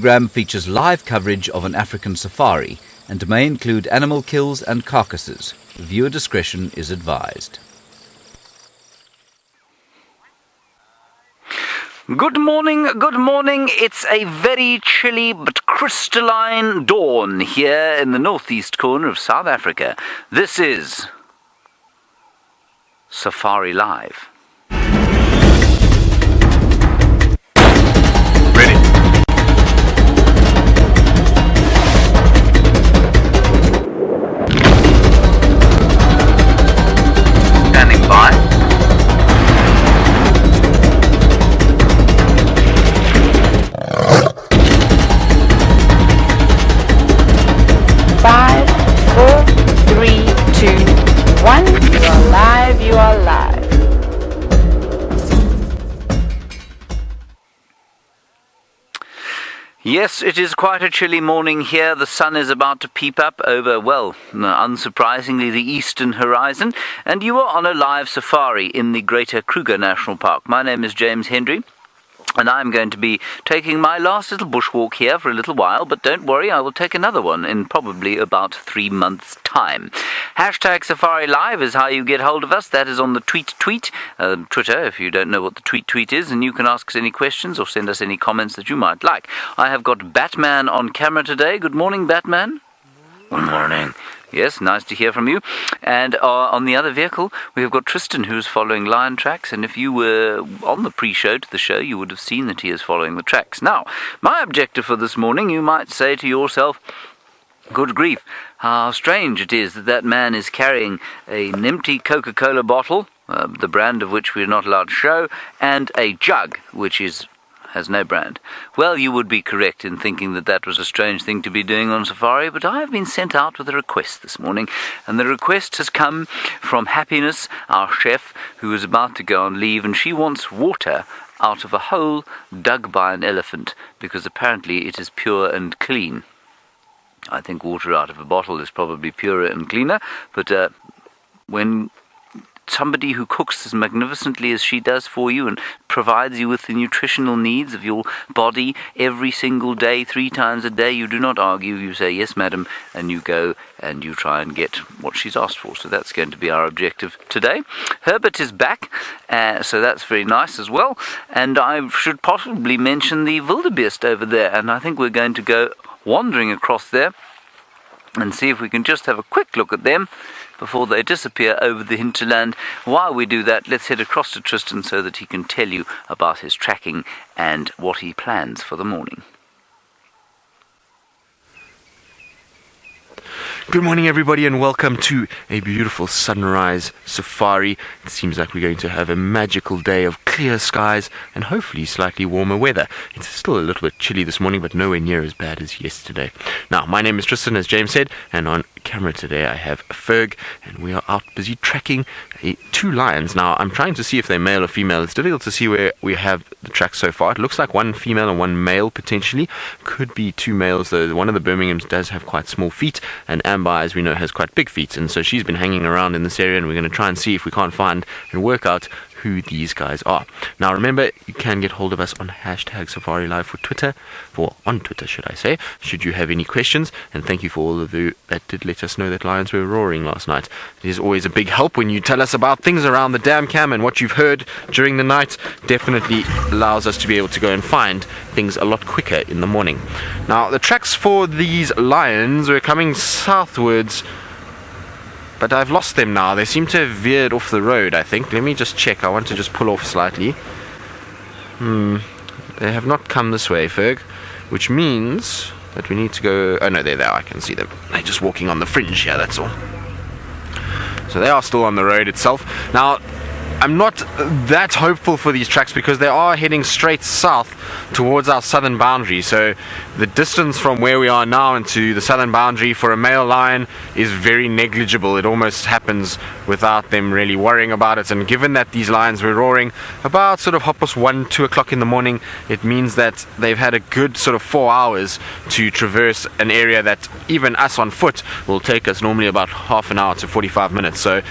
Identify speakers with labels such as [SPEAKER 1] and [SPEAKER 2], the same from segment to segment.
[SPEAKER 1] program features live coverage of an African safari and may include animal kills and carcasses. Viewer discretion is advised.
[SPEAKER 2] Good morning, good morning. It's a very chilly but crystalline dawn here in the northeast corner of South Africa. This is Safari Live. Ready. Standing by.
[SPEAKER 3] Five, four, three, two, one. You are live, you are live.
[SPEAKER 2] Yes, it is quite a chilly morning here. The sun is about to peep up over, well, unsurprisingly, the eastern horizon. And you are on a live safari in the Greater Kruger National Park. My name is James Hendry. And I'm going to be taking my last little bushwalk here for a little while, but don't worry, I will take another one in probably about 3 months' time. Hashtag Safari Live is how you get hold of us. That is on the Twitter, if you don't know what the tweet is, and you can ask us any questions or send us any comments that you might like. I have got Batman on camera today. Good morning, Batman. Good morning. Yes, nice to hear from you. And on the other vehicle, we have got Tristan, who's following lion tracks. And if you were on the pre-show to the show, you would have seen that he is following the tracks. Now, my objective for this morning, you might say to yourself, good grief, how strange it is that that man is carrying an empty Coca-Cola bottle, the brand of which we are not allowed to show, and a jug, which has no brand. Well, you would be correct in thinking that that was a strange thing to be doing on safari, but I have been sent out with a request this morning, and the request has come from Happiness, our chef, who is about to go on leave, and she wants water out of a hole dug by an elephant, because apparently it is pure and clean. I think water out of a bottle is probably purer and cleaner, but when somebody who cooks as magnificently as she does for you and provides you with the nutritional needs of your body every single day, 3 times a day, you do not argue. You say, yes, madam, and you go and you try and get what she's asked for. So that's going to be our objective today. Herbert is back, so that's very nice as well. And I should possibly mention the wildebeest over there, and I think we're going to go wandering across there and see if we can just have a quick look at them before they disappear over the hinterland. While we do that, let's head across to Tristan so that he can tell you about his tracking and what he plans for the morning.
[SPEAKER 4] Good morning, everybody, and welcome to a beautiful sunrise safari. It seems like we're going to have a magical day of clear skies and hopefully slightly warmer weather. It's still a little bit chilly this morning, but nowhere near as bad as yesterday. Now, my name is Tristan, as James said, and on camera today I have Ferg, and we are out busy tracking 2 lions. Now, I'm trying to see if they're male or female. It's difficult to see where we have the tracks so far. It looks like 1 female and 1 male, potentially. Could be 2 males, though. One of the Birminghams does have quite small feet, and Amber, as we know, has quite big feet, and so she's been hanging around in this area, and we're going to try and see if we can't find and work out who these guys are. Now remember, you can get hold of us on hashtag Safari Live on Twitter, should I say, should you have any questions. And thank you for all of you that did let us know that lions were roaring last night. It is always a big help when you tell us about things around the dam cam, and what you've heard during the night definitely allows us to be able to go and find things a lot quicker in the morning. Now, the tracks for these lions were coming southwards, but I've lost them now. They seem to have veered off the road, I think. Let me just check. I want to just pull off slightly. They have not come this way, Ferg, which means that we need to go... Oh, no, they're there. I can see them. They're just walking on the fringe here, that's all. So they are still on the road itself. Now, I'm not that hopeful for these tracks because they are heading straight south towards our southern boundary. So the distance from where we are now into the southern boundary for a male lion is very negligible. It almost happens without them really worrying about it. And given that these lions were roaring about sort of 1:30, 2 o'clock in the morning, it means that they've had a good sort of 4 hours to traverse an area that even us on foot will take us normally about half an hour to 45 minutes. So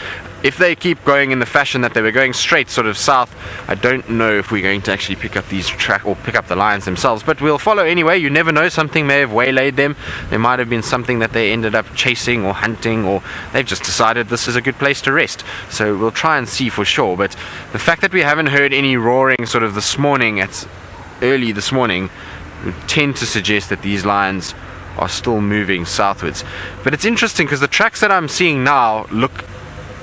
[SPEAKER 4] if they keep going in the fashion that they were going straight sort of south, I don't know if we're going to actually pick up these pick up the lions themselves, but we'll follow anyway. You never know, something may have waylaid them. There might have been something that they ended up chasing or hunting, or they've just decided this is a good place to rest. So we'll try and see for sure. But the fact that we haven't heard any roaring sort of early this morning would tend to suggest that these lions are still moving southwards. But it's interesting because the tracks that I'm seeing now look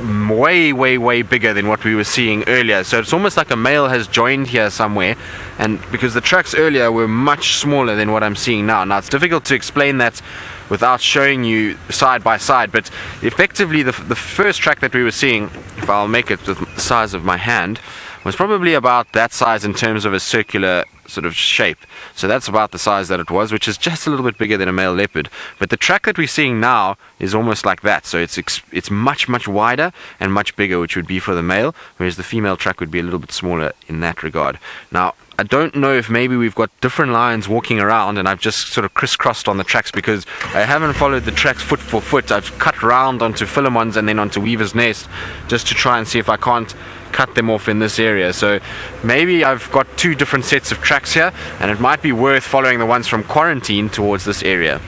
[SPEAKER 4] way bigger than what we were seeing earlier, so it's almost like a male has joined here somewhere, and because the tracks earlier were much smaller than what I'm seeing now. Now it's difficult to explain that without showing you side by side, but effectively the first track that we were seeing, if I'll make it with the size of my hand, was probably about that size in terms of a circular sort of shape. So that's about the size that it was, which is just a little bit bigger than a male leopard. But the track that we're seeing now is almost like that. So it's much wider and much bigger, which would be for the male, whereas the female track would be a little bit smaller in that regard. Now, I don't know if maybe we've got different lions walking around and I've just sort of crisscrossed on the tracks because I haven't followed the tracks foot for foot. I've cut round onto Philemon's and then onto Weaver's Nest just to try and see if I can't cut them off in this area. So maybe I've got two different sets of tracks here, and it might be worth following the ones from Quarantine towards this area.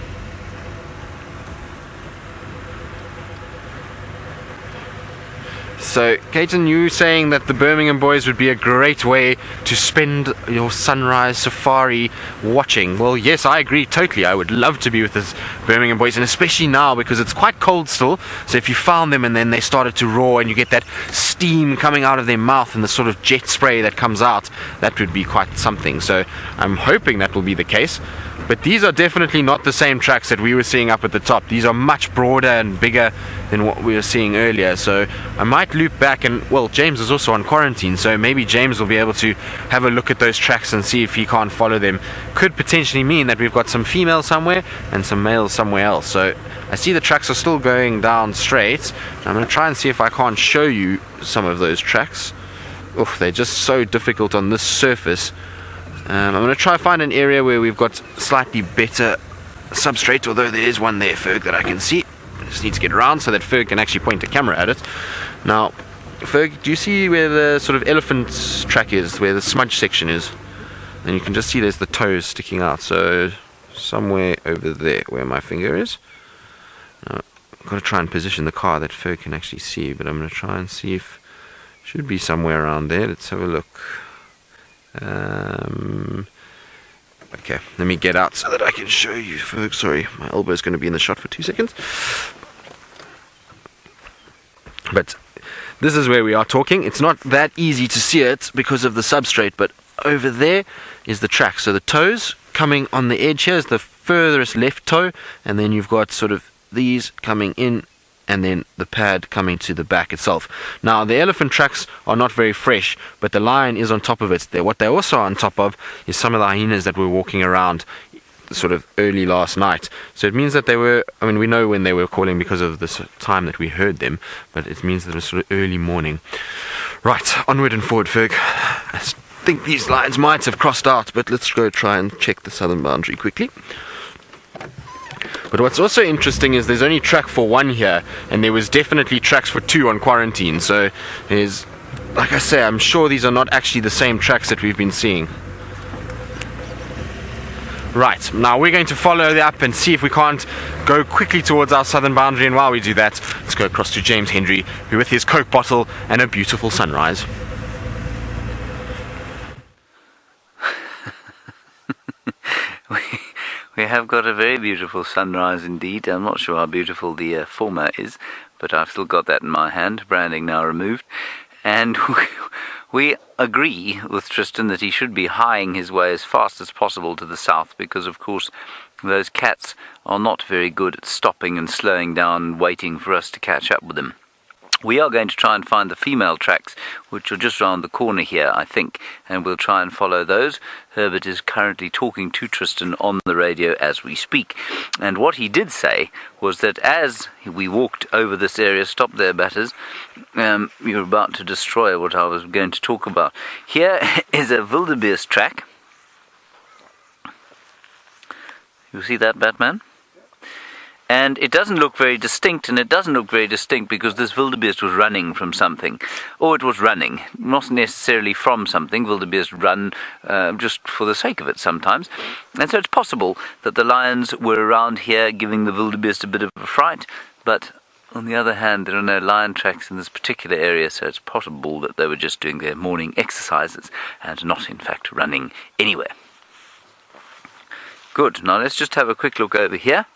[SPEAKER 4] So, Caton, you saying that the Birmingham boys would be a great way to spend your sunrise safari watching. Well, yes, I agree totally. I would love to be with the Birmingham boys, and especially now because it's quite cold still. So if you found them and then they started to roar and you get that steam coming out of their mouth and the sort of jet spray that comes out, that would be quite something. So I'm hoping that will be the case. But these are definitely not the same tracks that we were seeing up at the top. These are much broader and bigger than what we were seeing earlier. So I might loop back, and well, James is also on quarantine, so maybe James will be able to have a look at those tracks and see if he can't follow them. Could potentially mean that we've got some females somewhere and some males somewhere else. So I see the tracks are still going down straight. I'm going to try and see if I can't show you some of those tracks. Oof, they're just so difficult on this surface. I'm going to try and find an area where we've got slightly better substrate, although there is one there, Ferg, that I can see. I just need to get around so that Ferg can actually point a camera at it. Now, Ferg, do you see where the sort of elephant track is, where the smudge section is? And you can just see there's the toes sticking out, so somewhere over there where my finger is. Now, I've got to try and position the car that Ferg can actually see, but I'm going to try and see if it should be somewhere around there. Let's have a look. Okay, let me get out so that I can show you, folks. Sorry, my elbow is going to be in the shot for 2 seconds. But this is where we are talking. It's not that easy to see it because of the substrate, but over there is the track. So the toes coming on the edge here is the furthest left toe, and then you've got sort of these coming in, and then the pad coming to the back itself. Now, the elephant tracks are not very fresh, but the lion is on top of it. What they also are on top of is some of the hyenas that were walking around sort of early last night. So it means that they were, I mean, we know when they were calling because of the time that we heard them, but it means that it was sort of early morning. Right, onward and forward, Ferg. I think these lions might have crossed out, but let's go try and check the southern boundary quickly. But what's also interesting is there's only track for one here, and there was definitely tracks for two on quarantine. So there's, like I say, I'm sure these are not actually the same tracks that we've been seeing. Right, now we're going to follow up and see if we can't go quickly towards our southern boundary, and while we do that, let's go across to James Henry, who with his Coke bottle and a beautiful sunrise.
[SPEAKER 2] We have got a very beautiful sunrise indeed. I'm not sure how beautiful the former is, but I've still got that in my hand, branding now removed. And we agree with Tristan that he should be hieing his way as fast as possible to the south, because of course those cats are not very good at stopping and slowing down and waiting for us to catch up with them. We are going to try and find the female tracks, which are just around the corner here, I think, and we'll try and follow those. Herbert is currently talking to Tristan on the radio as we speak, and what he did say was that as we walked over this area, stop there, batters, you're about to destroy what I was going to talk about. Here is a wildebeest track. You see that, Batman? And it doesn't look very distinct, and it doesn't look very distinct because this wildebeest was running from something. Or it was running, not necessarily from something. Wildebeest run just for the sake of it sometimes. And so it's possible that the lions were around here giving the wildebeest a bit of a fright, but on the other hand, there are no lion tracks in this particular area, so it's possible that they were just doing their morning exercises and not, in fact, running anywhere. Good. Now let's just have a quick look over here.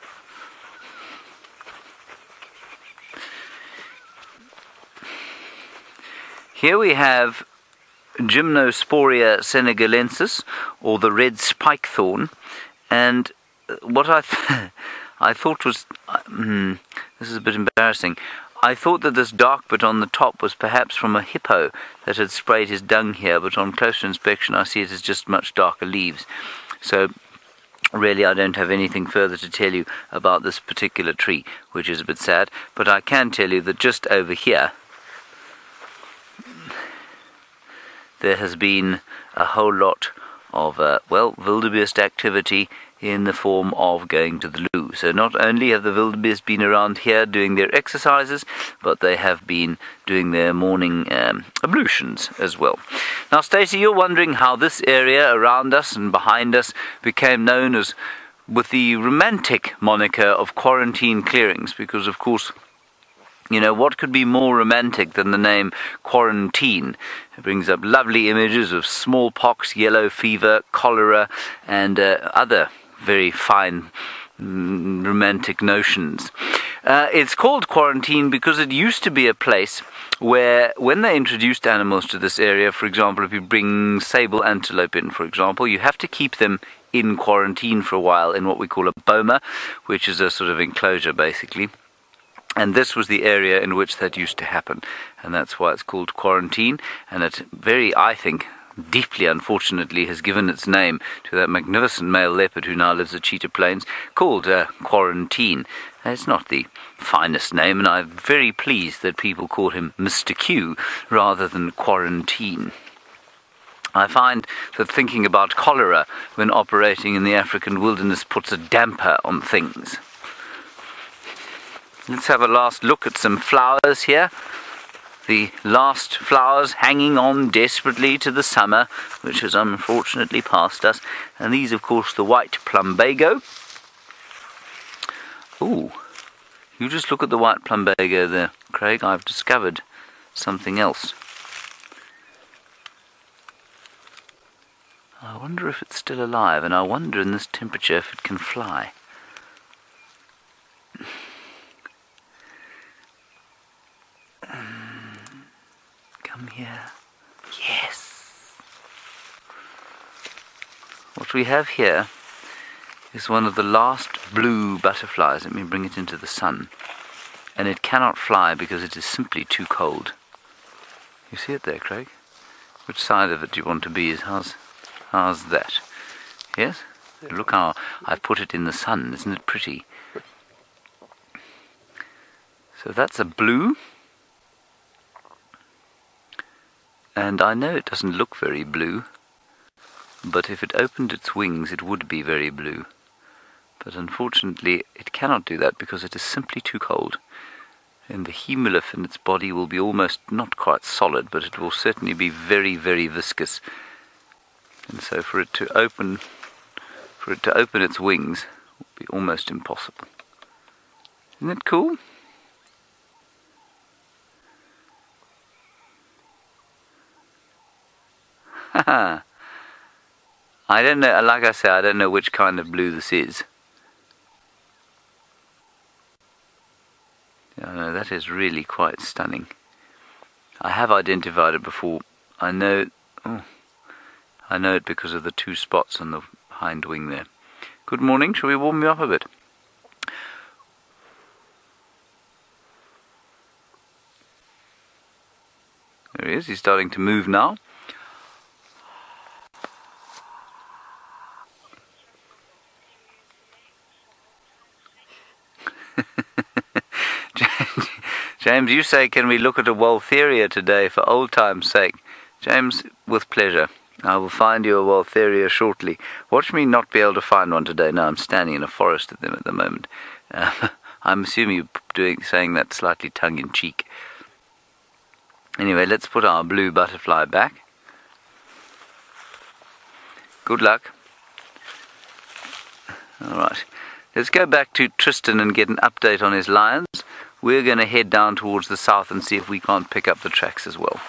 [SPEAKER 2] Here we have Gymnosporia senegalensis, or the red spike thorn, and what I thought was, this is a bit embarrassing, I thought that this dark bit on the top was perhaps from a hippo that had sprayed his dung here, but on closer inspection I see it as just much darker leaves. So really I don't have anything further to tell you about this particular tree, which is a bit sad, but I can tell you that just over here there has been a whole lot of, wildebeest activity in the form of going to the loo. So not only have the wildebeest been around here doing their exercises, but they have been doing their morning ablutions as well. Now, Stacey, you're wondering how this area around us and behind us became known as, with the romantic moniker of quarantine clearings, because, of course, you know, what could be more romantic than the name quarantine? It brings up lovely images of smallpox, yellow fever, cholera, and other very fine romantic notions. It's called quarantine because it used to be a place where, when they introduced animals to this area, for example, if you bring sable antelope in, for example, you have to keep them in quarantine for a while in what we call a boma, which is a sort of enclosure, basically. And this was the area in which that used to happen, and that's why it's called quarantine. And it I think, deeply unfortunately, has given its name to that magnificent male leopard who now lives at Cheetah Plains, called Quarantine. It's not the finest name, and I'm very pleased that people call him Mr. Q rather than Quarantine. I find that thinking about cholera when operating in the African wilderness puts a damper on things. Let's have a last look at some flowers here. The last flowers hanging on desperately to the summer, which has unfortunately passed us. And these, of course, the white plumbago. Ooh, you just look at the white plumbago there, Craig. I've discovered something else. I wonder if it's still alive, and I wonder in this temperature if it can fly. Come here. Yes. What we have here is one of the last blue butterflies. Let me bring it into the sun. And it cannot fly because it is simply too cold. You see it there, Craig? Which side of it do you want to be? How's that? Yes? Look how I've put it in the sun. Isn't it pretty? So that's a blue. And I know it doesn't look very blue, but if it opened its wings it would be very blue. But unfortunately it cannot do that because it is simply too cold. And the hemolymph in its body will be almost not quite solid, but it will certainly be very, very viscous. And so for it to open its wings will be almost impossible. Isn't it cool? I don't know, like I say, I don't know which kind of blue this is. Yeah, no, that is really quite stunning. I have identified it before. I know it because of the two spots on the hind wing there. Good morning, shall we warm you up a bit? There he is, he's starting to move now. James, you say, can we look at a Waltheria today for old time's sake? James, with pleasure. I will find you a Waltheria shortly. Watch me not be able to find one today. No, I'm standing in a forest of them at the moment. I'm assuming you're saying that slightly tongue-in-cheek. Anyway, let's put our blue butterfly back. Good luck. Alright, let's go back to Tristan and get an update on his lions. We're going to head down towards the south and see if we can't pick up the tracks as well.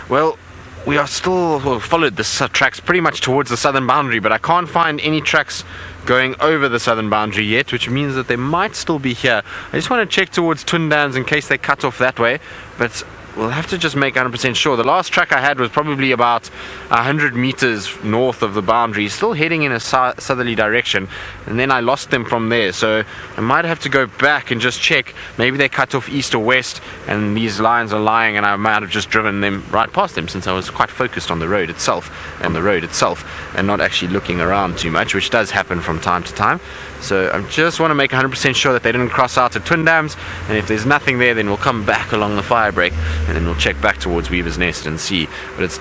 [SPEAKER 4] Well, we are still followed the tracks pretty much towards the southern boundary, but I can't find any tracks going over the southern boundary yet, which means that they might still be here. I just want to check towards Twin Dams in case they cut off that way, but we'll have to just make 100% sure. The last track I had was probably about 100 meters north of the boundary, still heading in a southerly direction, and then I lost them from there. So I might have to go back and just check. Maybe they cut off east or west, and these lions are lying, and I might have just driven them right past them, since I was quite focused on the road itself, and not actually looking around too much, which does happen from time to time. So I just want to make 100% sure that they didn't cross out at Twin Dams, and if there's nothing there, then we'll come back along the fire break, and then we'll check back towards Weaver's Nest and see. But it's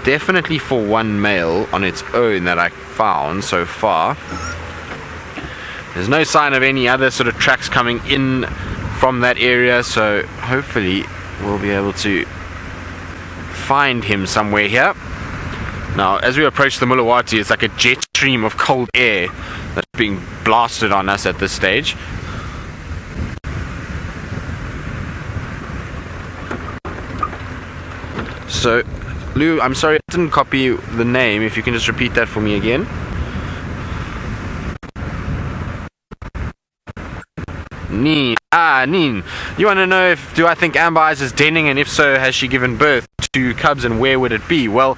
[SPEAKER 4] definitely for one male on its own that I found so far. There's no sign of any other sort of tracks coming in from that area, so hopefully we'll be able to find him somewhere here. Now, as we approach the Mulawati, it's like a jet stream of cold air that's being blasted on us at this stage. So, Lou, I'm sorry I didn't copy the name. If you can just repeat that for me again. Neen. Neen. You want to know do I think Amber Eyes is denning, and if so, has she given birth to cubs, and where would it be? Well,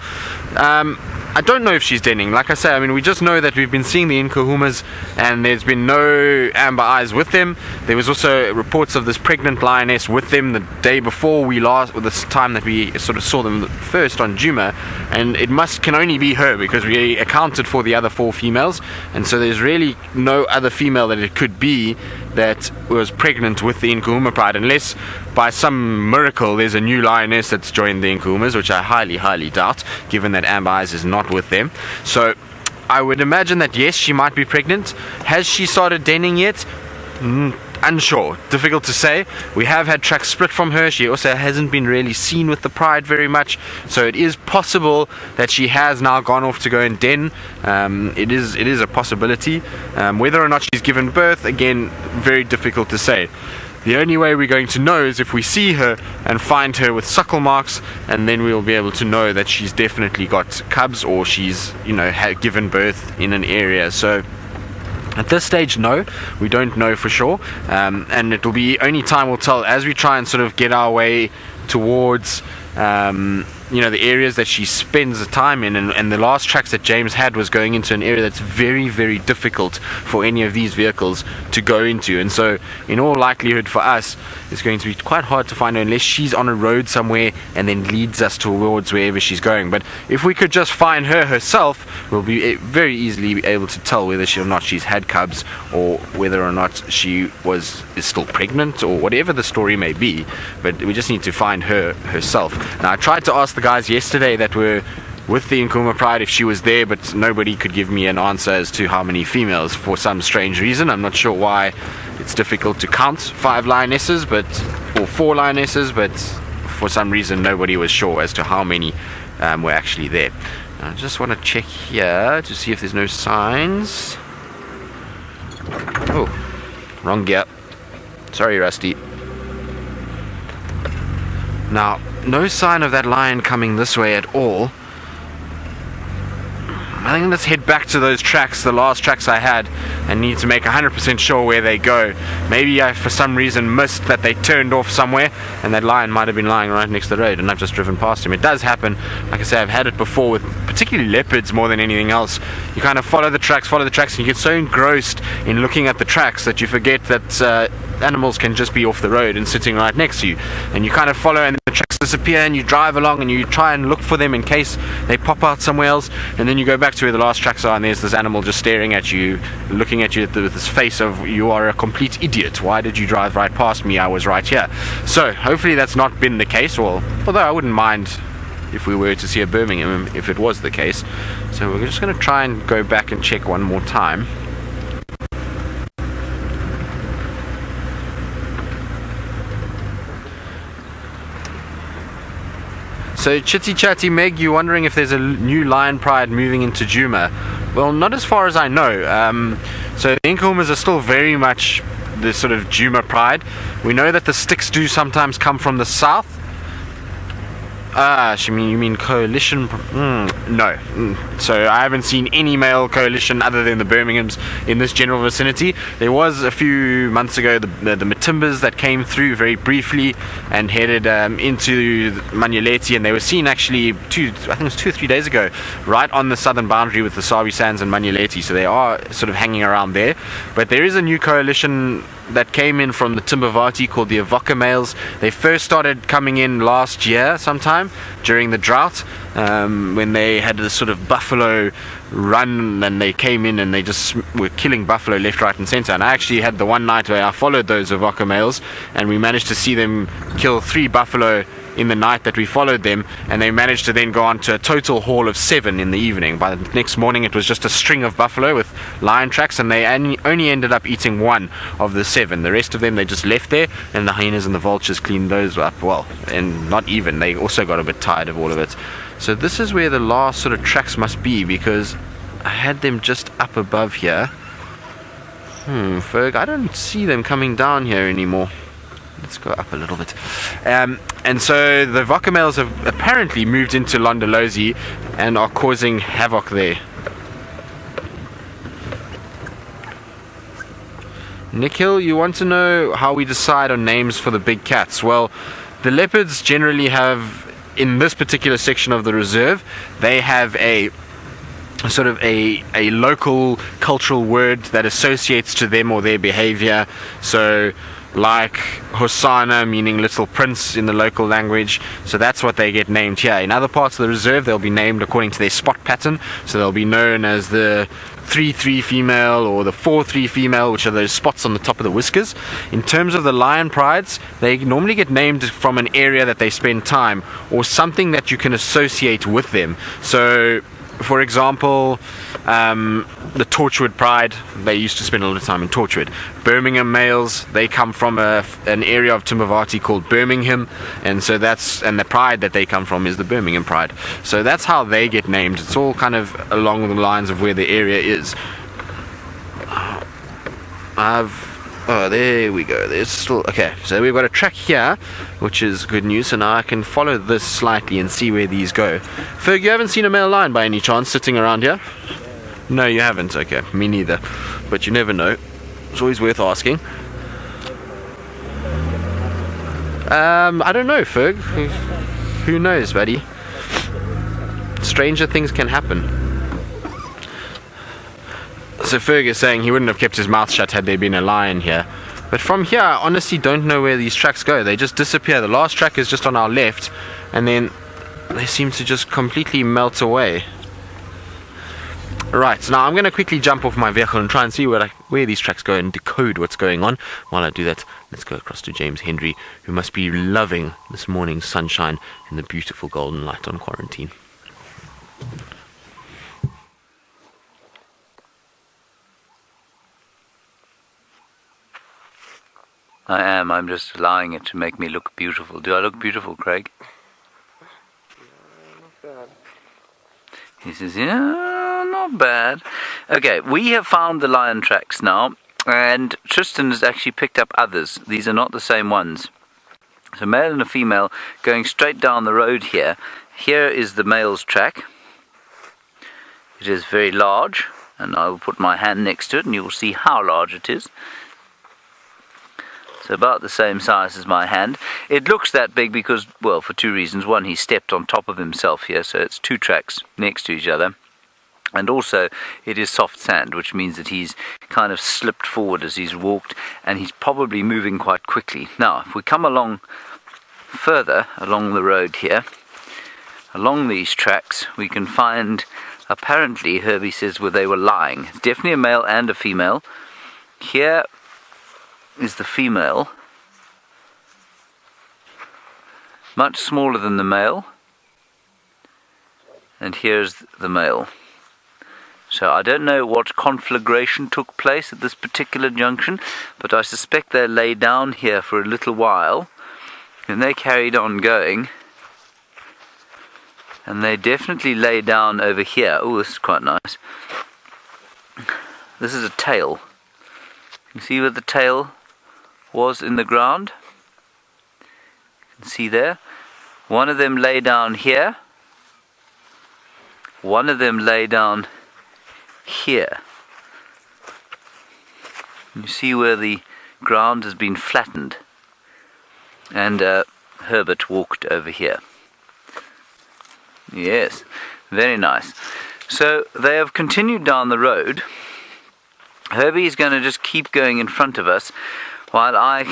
[SPEAKER 4] I don't know if she's denning. Like I say, I mean, we just know that we've been seeing the Nkuhumas, and there's been no Amber Eyes with them. There was also reports of this pregnant lioness with them the day before this time that we sort of saw them first on Djuma, and it can only be her, because we accounted for the other 4 females, and so there's really no other female that it could be that was pregnant with the Nkuhuma pride, unless by some miracle there's a new lioness that's joined the Nkuhumas, which I highly doubt, given that Amber Eyes is not with them. So I would imagine that yes, she might be pregnant. Has she started denning yet? Unsure, difficult to say. We have had tracks split from her. She also hasn't been really seen with the pride very much, so it is possible that she has now gone off to go and den. It is a possibility. Whether or not she's given birth, again, very difficult to say. The only way we're going to know is if we see her and find her with suckle marks, and then we'll be able to know that she's definitely got cubs, or she's, given birth in an area. So at this stage, no, we don't know for sure, and it'll be only time will tell as we try and sort of get our way towards the areas that she spends the time in, and the last tracks that James had was going into an area that's very, very difficult for any of these vehicles to go into, and so in all likelihood for us it's going to be quite hard to find her unless she's on a road somewhere and then leads us towards wherever she's going. But if we could just find her herself, we'll be very easily able to tell whether or not she's had cubs, or whether or not she is still pregnant, or whatever the story may be. But we just need to find her herself. Now, I tried to ask the guys yesterday that were with the Nkuhuma pride if she was there, but nobody could give me an answer as to how many females for some strange reason. I'm not sure why. It's difficult to count 5 lionesses, or 4 lionesses, but for some reason nobody was sure as to how many were actually there. I just want to check here to see if there's no signs. Oh, wrong gear. Sorry, Rusty. Now, no sign of that lion coming this way at all. I think let's head back to those tracks, the last tracks I had, and need to make 100% sure where they go. Maybe I, for some reason, missed that they turned off somewhere, and that lion might have been lying right next to the road, and I've just driven past him. It does happen. Like I say, I've had it before with particularly leopards more than anything else. You kind of follow the tracks, and you get so engrossed in looking at the tracks that you forget that animals can just be off the road and sitting right next to you, and you kind of follow, and the tracks disappear, and you drive along and you try and look for them in case they pop out somewhere else, and then you go back to where the last tracks are, and there's this animal just staring at you, looking at you with this face of, you are a complete idiot, why did you drive right past me, I was right here. So hopefully that's not been the case, although I wouldn't mind if we were to see a Birmingham if it was the case. So we're just going to try and go back and check one more time. So Chitty Chatty Meg, you're wondering if there's a new lion pride moving into Djuma. Well, not as far as I know. So the Inkhorners are still very much the sort of Djuma pride. We know that the sticks do sometimes come from the south. You mean coalition? No. So I haven't seen any male coalition other than the Birminghams in this general vicinity. There was a few months ago the Matimbas that came through very briefly and headed into Manyeleti, and they were seen actually I think it was 2 or 3 days ago, right on the southern boundary with the Sabi Sands and Manyeleti. So they are sort of hanging around there. But there is a new coalition that came in from the Timbavati called the Avoca males. They first started coming in last year sometime during the drought, when they had this sort of buffalo run, and they came in and they just were killing buffalo left, right and center. And I actually had the one night where I followed those Avoca males, and we managed to see them kill 3 buffalo in the night that we followed them, and they managed to then go on to a total haul of 7 in the evening. By the next morning it was just a string of buffalo with lion tracks, and they only ended up eating 1 of the 7. The rest of them they just left there, and the hyenas and the vultures cleaned those up well, and not even, they also got a bit tired of all of it. So this is where the last sort of tracks must be, because I had them just up above here. Ferg, I don't see them coming down here anymore. Let's go up a little bit. And so the Avoca males have apparently moved into Londolozi and are causing havoc there. Nikhil, you want to know how we decide on names for the big cats? Well, the leopards generally have, in this particular section of the reserve, they have a sort of a local cultural word that associates to them or their behavior. So like Hosanna, meaning little prince in the local language, so that's what they get named here. In other parts of the reserve they'll be named according to their spot pattern, so they'll be known as the 3-3 female or the 4-3 female, which are those spots on the top of the whiskers. In terms of the lion prides, they normally get named from an area that they spend time or something that you can associate with them. So for example, the Torchwood pride, they used to spend a lot of time in Torchwood. Birmingham males, they come from an area of Timbavati called Birmingham, and so the pride that they come from is the Birmingham pride. So that's how they get named. It's all kind of along the lines of where the area is. Oh, there we go. There's still okay. So we've got a track here, which is good news. So now I can follow this slightly and see where these go. Ferg, you haven't seen a male lion by any chance sitting around here? No, you haven't. Okay, me neither. But you never know. It's always worth asking. I don't know, Ferg. Who knows, buddy? Stranger things can happen. So Ferg is saying he wouldn't have kept his mouth shut had there been a lion here. But from here, I honestly don't know where these tracks go. They just disappear. The last track is just on our left, and then they seem to just completely melt away. Right, so now I'm going to quickly jump off my vehicle and try and see where these tracks go and decode what's going on. While I do that, let's go across to James Henry, who must be loving this morning's sunshine and the beautiful golden light on quarantine.
[SPEAKER 2] I am. I'm just allowing it to make me look beautiful. Do I look beautiful, Craig?
[SPEAKER 4] Not bad.
[SPEAKER 2] He says, yeah, not bad. Okay, we have found the lion tracks now, and Tristan has actually picked up others. These are not the same ones. So male and a female going straight down the road here. Here is the male's track. It is very large, and I will put my hand next to it, and you will see how large it is. So about the same size as my hand. It looks that big because, well, for 2 reasons. One, he stepped on top of himself here, so it's 2 tracks next to each other. And also, it is soft sand, which means that he's kind of slipped forward as he's walked, and he's probably moving quite quickly. Now, if we come along further along the road here, along these tracks, we can find, apparently, Herbie says, where they were lying. It's definitely a male and a female. Here is the female, much smaller than the male, and here's the male. So I don't know what conflagration took place at this particular junction, but I suspect they lay down here for a little while, and they carried on going And they definitely lay down over here. Oh, this is quite nice. This is a tail. You see where the tail was in the ground? You can see there. One of them lay down here. One of them lay down here. You see where the ground has been flattened. And Herbert walked over here. Yes, very nice. So they have continued down the road. Herbie is going to just keep going in front of us while I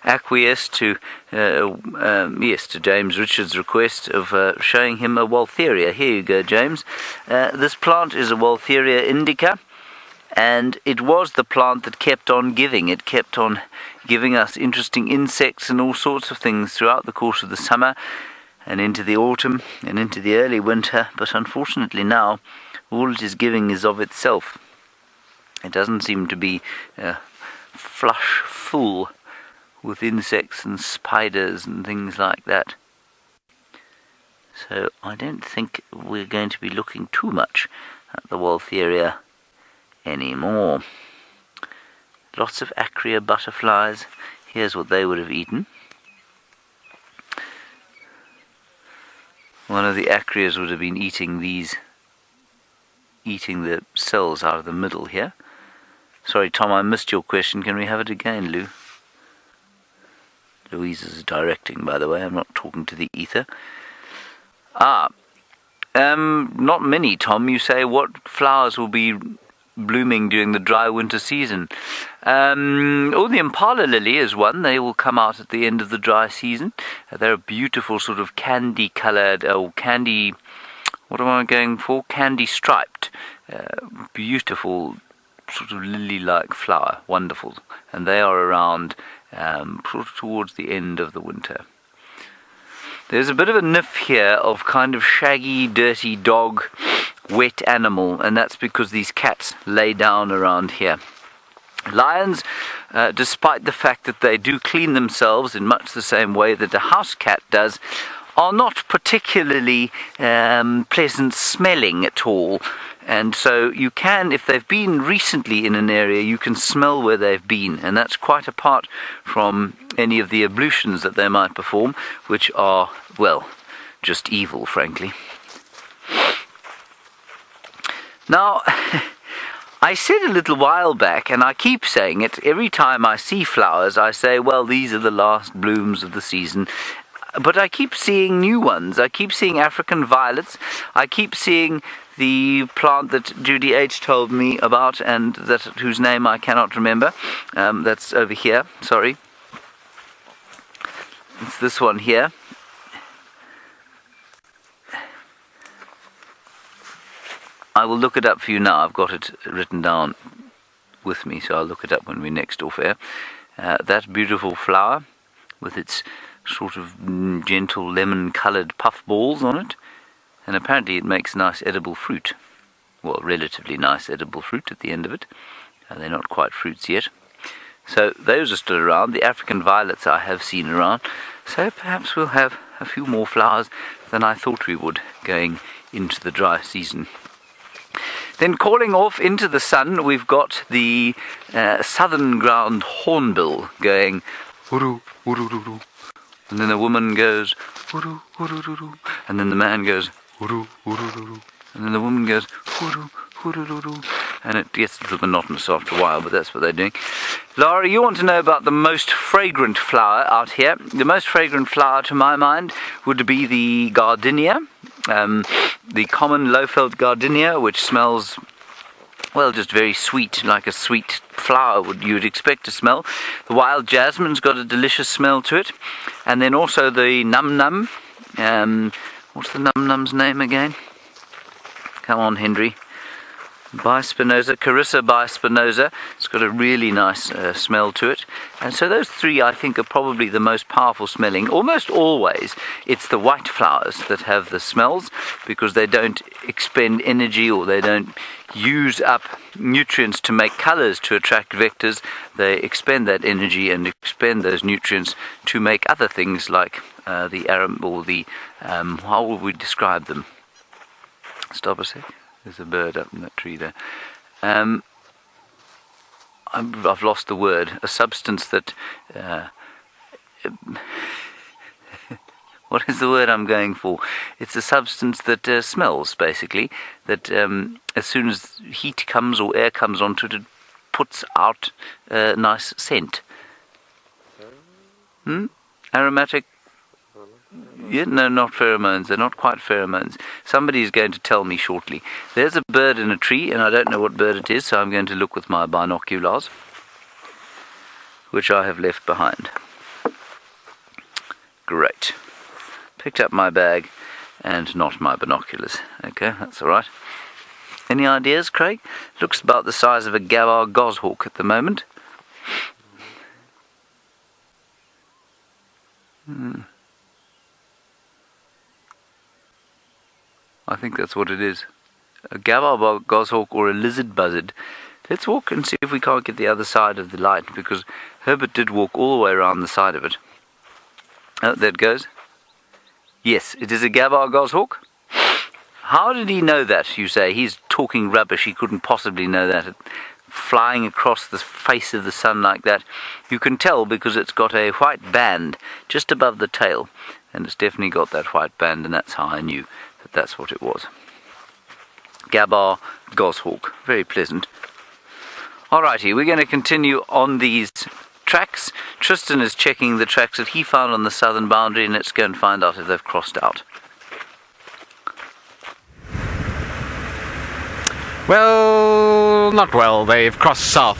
[SPEAKER 2] acquiesce to to James Richards' request of showing him a Waltheria. Here you go, James. This plant is a Waltheria indica, and it was the plant that kept on giving. It kept on giving us interesting insects and all sorts of things throughout the course of the summer and into the autumn and into the early winter, but unfortunately now all it is giving is of itself. It doesn't seem to be flush full with insects and spiders and things like that. So I don't think we're going to be looking too much at the Waltheria anymore. Lots of acria butterflies. Here's what they would have eaten. One of the acrias would have been eating the cells out of the middle here. Sorry, Tom, I missed your question. Can we have it again, Lou? Louise is directing, by the way. I'm not talking to the ether. Not many, Tom. You say what flowers will be blooming during the dry winter season? The Impala lily is one. They will come out at the end of the dry season. They're a beautiful sort of candy-coloured, candy striped, beautiful sort of lily-like flower. Wonderful. And they are around towards the end of the winter. There's a bit of a niff here of kind of shaggy, dirty dog, wet animal, and that's because these cats lay down around here. Lions, despite the fact that they do clean themselves in much the same way that a house cat does, are not particularly pleasant smelling at all. And so you can, if they've been recently in an area, you can smell where they've been. And that's quite apart from any of the ablutions that they might perform, which are, well, just evil, frankly. Now, I said a little while back, and I keep saying it, every time I see flowers, I say, well, these are the last blooms of the season. But I keep seeing new ones. I keep seeing African violets. I keep seeing the plant that Judy H. told me about, and whose name I cannot remember. That's over here, sorry. It's this one here. I will look it up for you now. I've got it written down with me, so I'll look it up when we're next off air. That beautiful flower with its sort of gentle lemon-coloured puff balls on it, and apparently it makes nice edible fruit. Well, relatively nice edible fruit at the end of it. They're not quite fruits yet. So those are still around. The African violets I have seen around. So perhaps we'll have a few more flowers than I thought we would going into the dry season. Then calling off into the sun, we've got the southern ground hornbill going huru, huru, huru. And then the woman goes huru, huru, huru. And then the man goes huru, huru, huru. And then the woman goes huru, huru, huru. And it gets a little monotonous after a while, but that's what they're doing. Laura, you want to know about the most fragrant flower out here. The most fragrant flower, to my mind, would be the gardenia. The common low-felt gardenia, which smells, well, just very sweet, like a sweet flower you would expect to smell. The wild jasmine's got a delicious smell to it. And then also the num-num. What's the num-num's name again? Come on, Henry. Bispinosa, Carissa bispinosa. It's got a really nice smell to it. And so those three, I think, are probably the most powerful smelling. Almost always, it's the white flowers that have the smells, because they don't expend energy, or they don't use up nutrients to make colors to attract vectors, they expend that energy and expend those nutrients to make other things like how would we describe them? Stop a sec. There's a bird up in that tree there. I've lost the word. A substance that... what is the word I'm going for? It's a substance that smells, basically. That as soon as heat comes or air comes onto it, it puts out a nice scent. Aromatic? Yeah, no, not pheromones. They're not quite pheromones. Somebody is going to tell me shortly. There's a bird in a tree, and I don't know what bird it is, so I'm going to look with my binoculars, which I have left behind. Great. Picked up my bag and not my binoculars. Okay, that's all right. Any ideas, Craig? Looks about the size of a gabbard goshawk at the moment. I think that's what it is. A gabbard goshawk or a lizard buzzard. Let's walk and see if we can't get the other side of the light, because Herbert did walk all the way around the side of it. Oh, there it goes. Yes, it is a gabbard goshawk. How did he know that, you say? He's talking rubbish. He couldn't possibly know that. Flying across the face of the sun like that. You can tell because it's got a white band just above the tail. And it's definitely got that white band, and that's how I knew that that's what it was. Gabbard goshawk. Very pleasant. Alrighty, we're going to continue on these tracks. Tristan is checking the tracks that he found on the southern boundary, and let's go and find out if they've crossed out.
[SPEAKER 4] Well, not well. They've crossed south.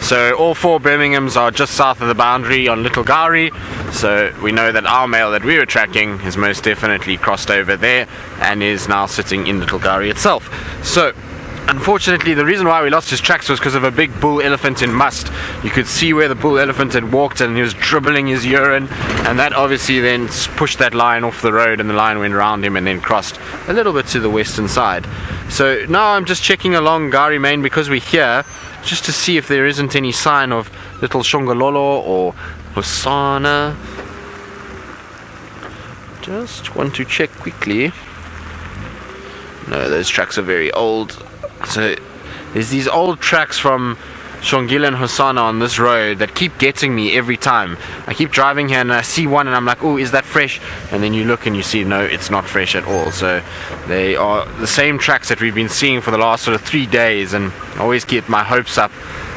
[SPEAKER 4] So all 4 Birminghams are just south of the boundary on Little Gowrie. So we know that our male that we were tracking has most definitely crossed over there and is now sitting in Little Gowrie itself. So unfortunately, the reason why we lost his tracks was because of a big bull elephant in must. You could see where the bull elephant had walked, and he was dribbling his urine, and that obviously then pushed that lion off the road, and the lion went around him and then crossed a little bit to the western side. So now I'm just checking along Gowrie Main because we're here, just to see if there isn't any sign of little Shongololo or Hosana. Just want to check quickly. No, those tracks are very old. So there's these old tracks from Shongile and Hosana on this road that keep getting me every time. I keep driving here and I see one and I'm like, oh, is that fresh? And then you look and you see, no, it's not fresh at all. So they are the same tracks that we've been seeing for the last sort of 3 days, and I always get my hopes up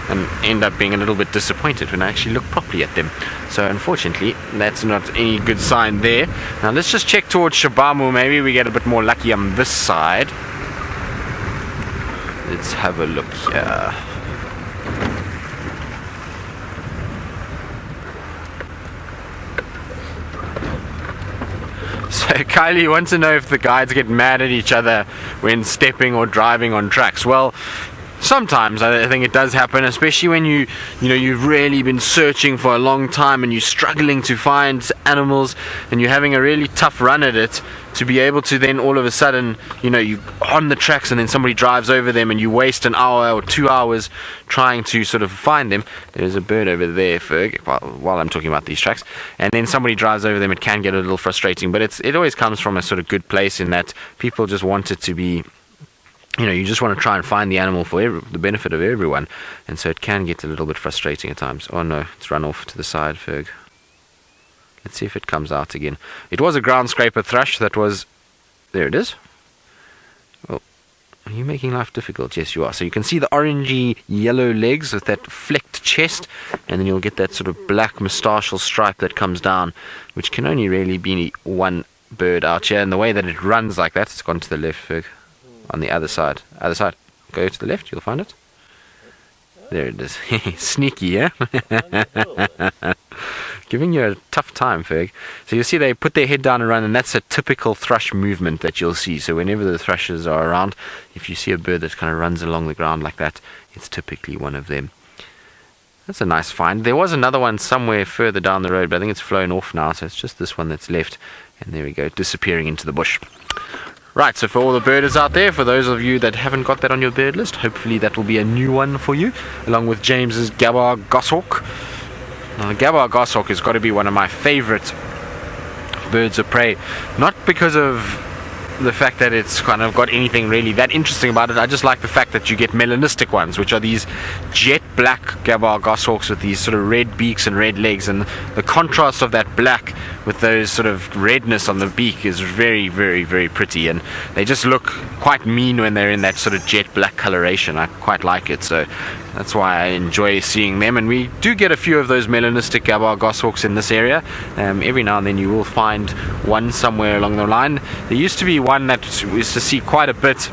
[SPEAKER 4] and end up being a little bit disappointed when I actually look properly at them. So unfortunately, that's not any good sign there. Now let's just check towards Shabamu. Maybe we get a bit more lucky on this side. Let's have a look here. So Kylie wants to know if the guides get mad at each other when stepping or driving on tracks. Well, sometimes I think it does happen, especially when you've really been searching for a long time and you're struggling to find animals and you're having a really tough run at it, to be able to then all of a sudden, you're on the tracks and then somebody drives over them and you waste an hour or 2 hours trying to sort of find them. There's a bird over there, Ferg, while I'm talking about these tracks, and then somebody drives over them. It can get a little frustrating, but it always comes from a sort of good place in that people just want it to be, you just want to try and find the animal for the benefit of everyone, and so it can get a little bit frustrating at times. Oh no, it's run off to the side, Ferg. Let's see if it comes out again. It was a ground scraper thrush that was... There it is. Well, are you making life difficult? Yes, you are. So you can see the orangey yellow legs with that flecked chest, and then you'll get that sort of black moustachial stripe that comes down, which can only really be one bird out here. And the way that it runs like that, it's gone to the left, Ferg. On the other side. Other side. Go to the left, you'll find it. There it is. Sneaky, yeah? Giving you a tough time, Ferg. So you'll see they put their head down and run, and that's a typical thrush movement that you'll see. So whenever the thrushes are around, if you see a bird that kind of runs along the ground like that, it's typically one of them. That's a nice find. There was another one somewhere further down the road, but I think it's flown off now, so it's just this one that's left. And there we go, disappearing into the bush. Right, so for all the birders out there, for those of you that haven't got that on your bird list, hopefully that will be a new one for you, along with James's Goshawk. Now, the Goshawk has got to be one of my favorite birds of prey, not because of the fact that it's kind of got anything really that interesting about it. I just like the fact that you get melanistic ones, which are these jet black goshawks with these sort of red beaks and red legs, and the contrast of that black with those sort of redness on the beak is very, very, very pretty, and they just look quite mean when they're in that sort of jet black coloration. I quite like it, so that's why I enjoy seeing them. And we do get a few of those melanistic goshawks in this area. Every now and then you will find one somewhere along the line. There used to be one that we used to see quite a bit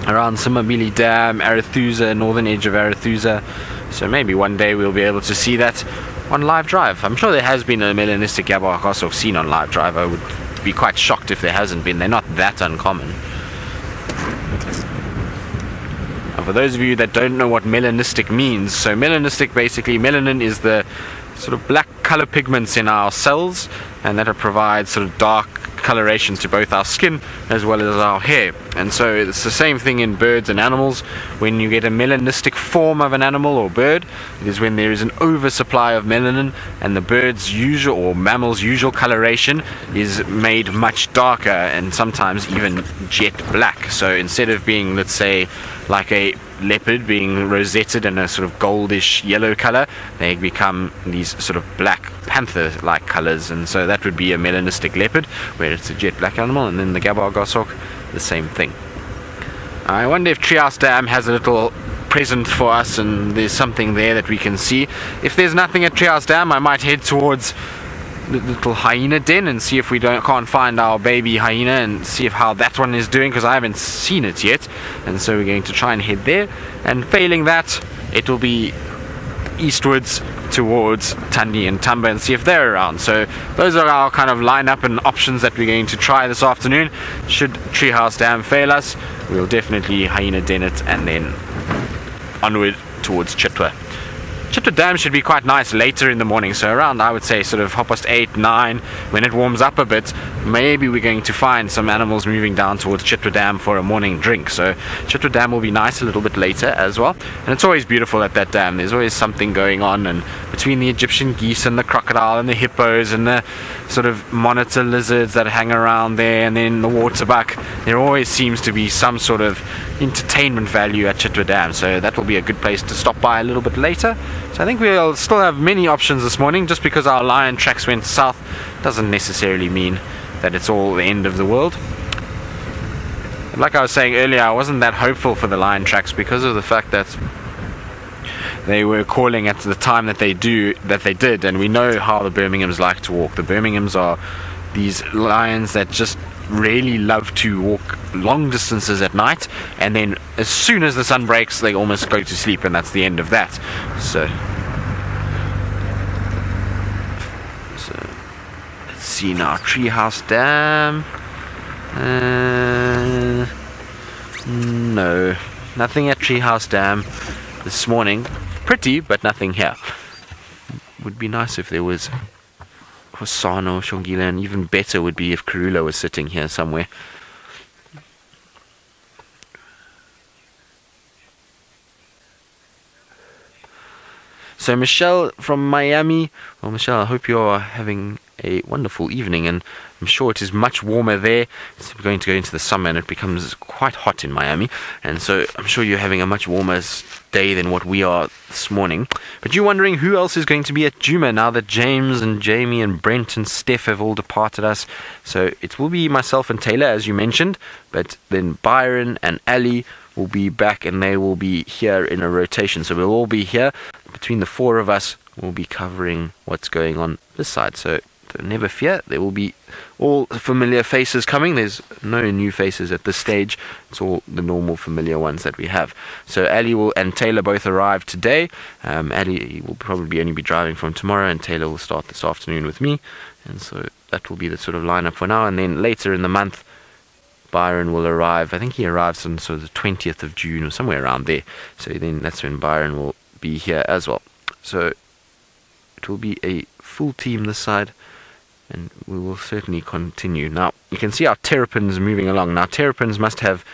[SPEAKER 4] around Simabili Dam, Arathusa, northern edge of Arathusa. So maybe one day we'll be able to see that on live drive. I'm sure there has been a melanistic goshawk seen on live drive. I would be quite shocked if there hasn't been. They're not that uncommon. For those of you that don't know what melanistic means, so melanistic, basically melanin is the sort of black color pigments in our cells, and that provides sort of dark coloration to both our skin as well as our hair. And so it's the same thing in birds and animals. When you get a melanistic form of an animal or bird, it is when there is an oversupply of melanin, and the bird's usual or mammal's usual coloration is made much darker and sometimes even jet black. So instead of being, let's say, like a leopard being rosetted in a sort of goldish yellow color, they become these sort of black panther-like colors, and so that would be a melanistic leopard, where it's a jet black animal. And then the goshawk, the same thing. I wonder if Treehouse Dam has a little present for us, and there's something there that we can see. If there's nothing at Treehouse Dam, I might head towards the little hyena den and see if we can't find our baby hyena, and see if how that one is doing, because I haven't seen it yet. And so we're going to try and head there, and failing that, it will be eastwards towards Tandi and Tamba and see if they're around. So those are our kind of lineup and options that we're going to try this afternoon. Should Treehouse Dam fail us, we'll definitely hyena den it, and then onward towards Chitwa. Chitwa Dam should be quite nice later in the morning, so around, I would say, sort of 8:30, 9, when it warms up a bit, maybe we're going to find some animals moving down towards Chitwa Dam for a morning drink. So Chitwa Dam will be nice a little bit later as well, and it's always beautiful at that dam. There's always something going on, and between the Egyptian geese and the crocodile and the hippos and the sort of monitor lizards that hang around there, and then the waterbuck, there always seems to be some sort of entertainment value at Chitwa Dam, so that will be a good place to stop by a little bit later. So I think we'll still have many options this morning. Just because our lion tracks went south doesn't necessarily mean that it's all the end of the world. But like I was saying earlier, I wasn't that hopeful for the lion tracks because of the fact that they were calling at the time that they did, and we know how the Birminghams like to walk. The Birminghams are these lions that just really love to walk long distances at night, and then as soon as the sun breaks they almost go to sleep, and that's the end of that. So let's see now. Treehouse Dam, no, nothing at Treehouse Dam this morning. Pretty, but nothing here. Would be nice if there was Hosana or Shongila, and even better would be if Karula was sitting here somewhere. So Michelle from Miami, well Michelle, I hope you're having a wonderful evening, and I'm sure it is much warmer there. It's going to go into the summer and it becomes quite hot in Miami, and so I'm sure you're having a much warmer day than what we are this morning. But you're wondering who else is going to be at Djuma now that James and Jamie and Brent and Steph have all departed us. So it will be myself and Taylor, as you mentioned, but then Byron and Ali will be back, and they will be here in a rotation. So we'll all be here. Between the four of us, we'll be covering what's going on this side. So never fear, there will be all familiar faces coming. There's no new faces at this stage. It's all the normal familiar ones that we have. So Ali and Taylor both arrived today. Ali will probably only be driving from tomorrow, and Taylor will start this afternoon with me. And so that will be the sort of lineup for now. And then later in the month, Byron will arrive. I think he arrives on sort of the 20th of June or somewhere around there. So then that's when Byron will be here as well. So it will be a full team this side. and we will certainly continue. Now, you can see our terrapins moving along. Now, terrapins must have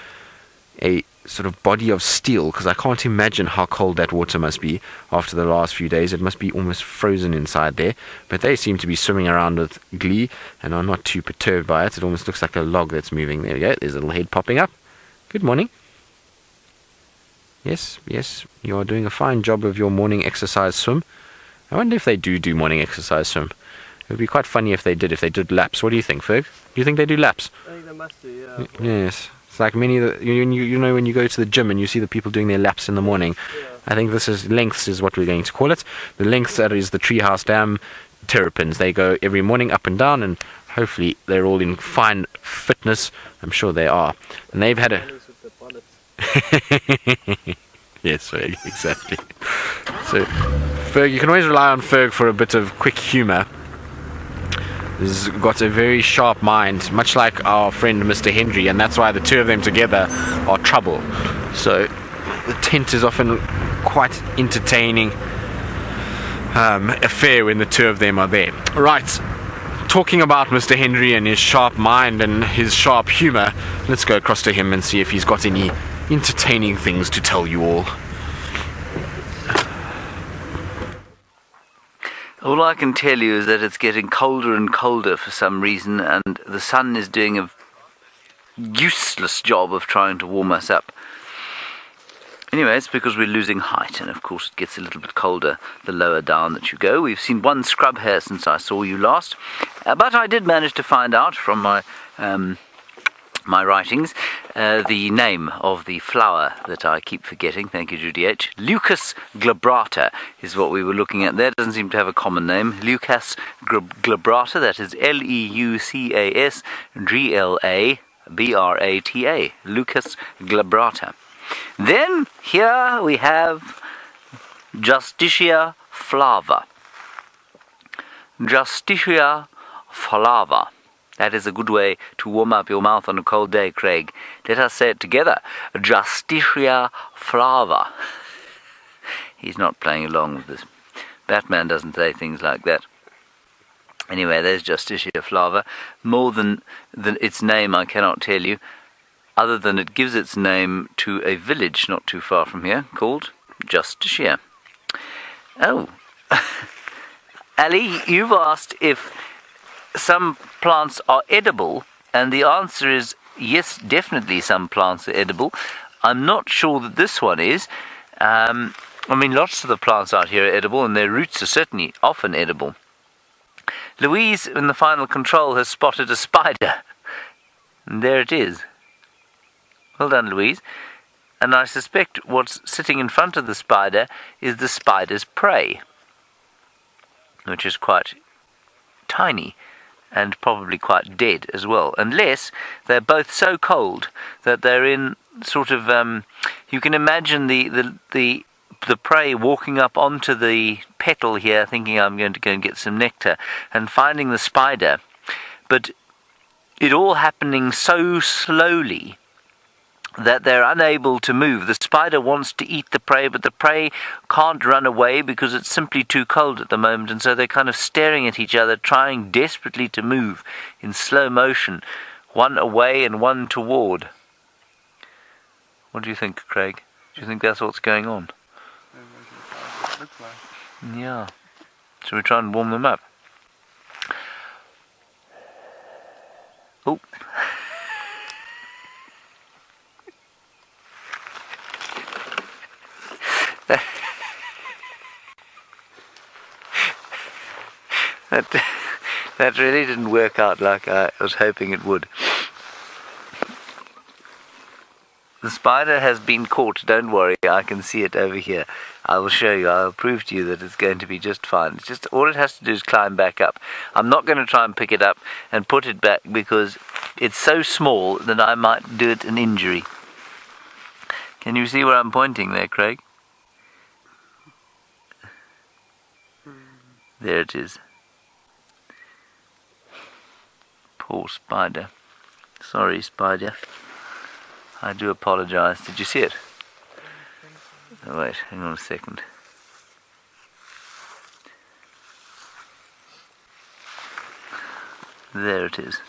[SPEAKER 4] a sort of body of steel, because I can't imagine how cold that water must be after the last few days. It must be almost frozen inside there, but they seem to be swimming around with glee and are not too perturbed by it. It almost looks like a log that's moving. There we go, there's a little head popping up. Good morning. Yes, you are doing a fine job of your morning exercise swim. I wonder if they do morning exercise swim. It would be quite funny if they did laps. What do you think, Ferg? Do you think they do laps?
[SPEAKER 5] I think they must do, yeah.
[SPEAKER 4] Yes. It's like many of the, you know, when you go to the gym and you see the people doing their laps in the morning.
[SPEAKER 5] Yeah.
[SPEAKER 4] I think this is lengths is what we're going to call it. The lengths, that is the Treehouse Dam terrapins. They go every morning up and down, and hopefully they're all in fine fitness. I'm sure they are. And they've had a...
[SPEAKER 5] With the bonnets.
[SPEAKER 4] Yes, Ferg, exactly. So, Ferg, you can always rely on Ferg for a bit of quick humour. He's got a very sharp mind, much like our friend Mr. Henry, and that's why the two of them together are trouble. So the tent is often quite entertaining affair when the two of them are there. Right, talking about Mr. Henry and his sharp mind and his sharp humour, let's go across to him and see if he's got any entertaining things to tell you all.
[SPEAKER 2] All I can tell you is that it's getting colder and colder for some reason, and the sun is doing a useless job of trying to warm us up. Anyway, it's because we're losing height, and of course it gets a little bit colder the lower down that you go. We've seen one scrub hare since I saw you last, but I did manage to find out from my writings the name of the flower that I keep forgetting. Thank you, Judy H. Leucas glabrata is what we were looking at there. Doesn't seem to have a common name. Leucas glabrata, that is Leucas glabrata. Leucas glabrata. Then here we have Justicia flava. Justicia flava. That is a good way to warm up your mouth on a cold day, Craig. Let us say it together. Justicia flava. He's not playing along with this. Batman doesn't say things like that. Anyway, there's Justicia flava. More than its name, I cannot tell you, other than it gives its name to a village not too far from here called Justicia. Oh. Ali, you've asked if some plants are edible, and the answer is yes, definitely some plants are edible. I'm not sure that this one is. I mean, lots of the plants out here are edible, and their roots are certainly often edible. Louise, in the final control, has spotted a spider. And there it is. Well done, Louise. And I suspect what's sitting in front of the spider is the spider's prey, which is quite tiny and probably quite dead as well, unless they're both so cold that they're in sort of you can imagine the prey walking up onto the petal here, thinking I'm going to go and get some nectar, and finding the spider, but it all happening so slowly that they're unable to move. The spider wants to eat the prey, but the prey can't run away because it's simply too cold at the moment, and so they're kind of staring at each other, trying desperately to move in slow motion, one away and one toward. What do you think, Craig? Do you think that's what's going on?
[SPEAKER 5] Looks like.
[SPEAKER 2] Yeah. Shall we try and warm them up? Oh. That really didn't work out like I was hoping it would. The spider has been caught, don't worry, I can see it over here. I will show you, I'll prove to you that it's going to be just fine. It's just, all it has to do is climb back up. I'm not going to try and pick it up and put it back because it's so small that I might do it an injury. Can you see where I'm pointing there, Craig? There it is. Poor spider. Sorry, spider. I do apologize. Did you see it? Oh, wait, hang on a second. There it is.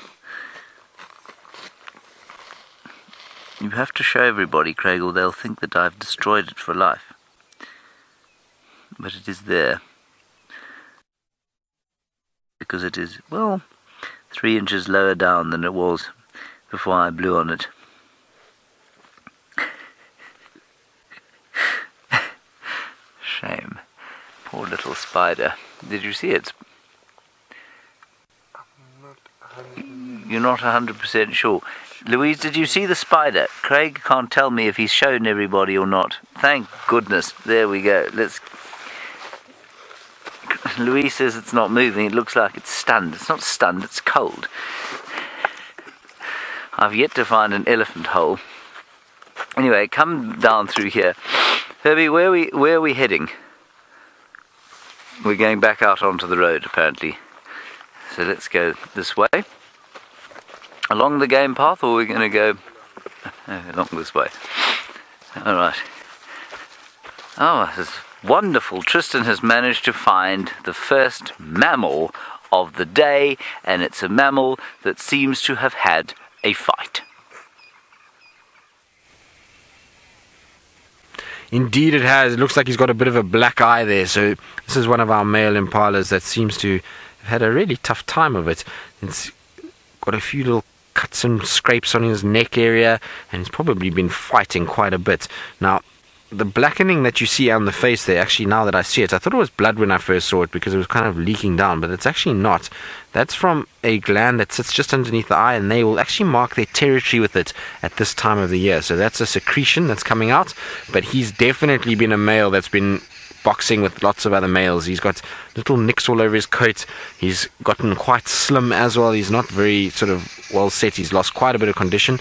[SPEAKER 2] You have to show everybody, Craig, or they'll think that I've destroyed it for life. But it is there. Because it is, well, 3 inches lower down than it was before I blew on it. Shame. Poor little spider. Did you see it? You're not 100% sure. Louise, did you see the spider? Craig can't tell me if he's shown everybody or not. Thank goodness. There we go. Louise says it's not moving. It looks like it's stunned. It's not stunned, it's cold. I've yet to find an elephant hole. Anyway, come down through here. Herbie, where are we heading? We're going back out onto the road, apparently. So let's go this way. Along the game path, or we're going to go along this way? Alright. Oh, this is wonderful. Tristan has managed to find the first mammal of the day, and it's a mammal that seems to have had a fight.
[SPEAKER 4] Indeed it has. It looks like he's got a bit of a black eye there. So this is one of our male impalas that seems to have had a really tough time of it. It's got a few little cuts and scrapes on his neck area, and he's probably been fighting quite a bit. Now, the blackening that you see on the face there, actually, now that I see it, I thought it was blood when I first saw it because it was kind of leaking down, but it's actually not. That's from a gland that sits just underneath the eye, and they will actually mark their territory with it at this time of the year. So that's a secretion that's coming out, but he's definitely been a male that's been boxing with lots of other males. He's got little nicks all over his coat. He's gotten quite slim as well. He's not very sort of well set. He's lost quite a bit of condition.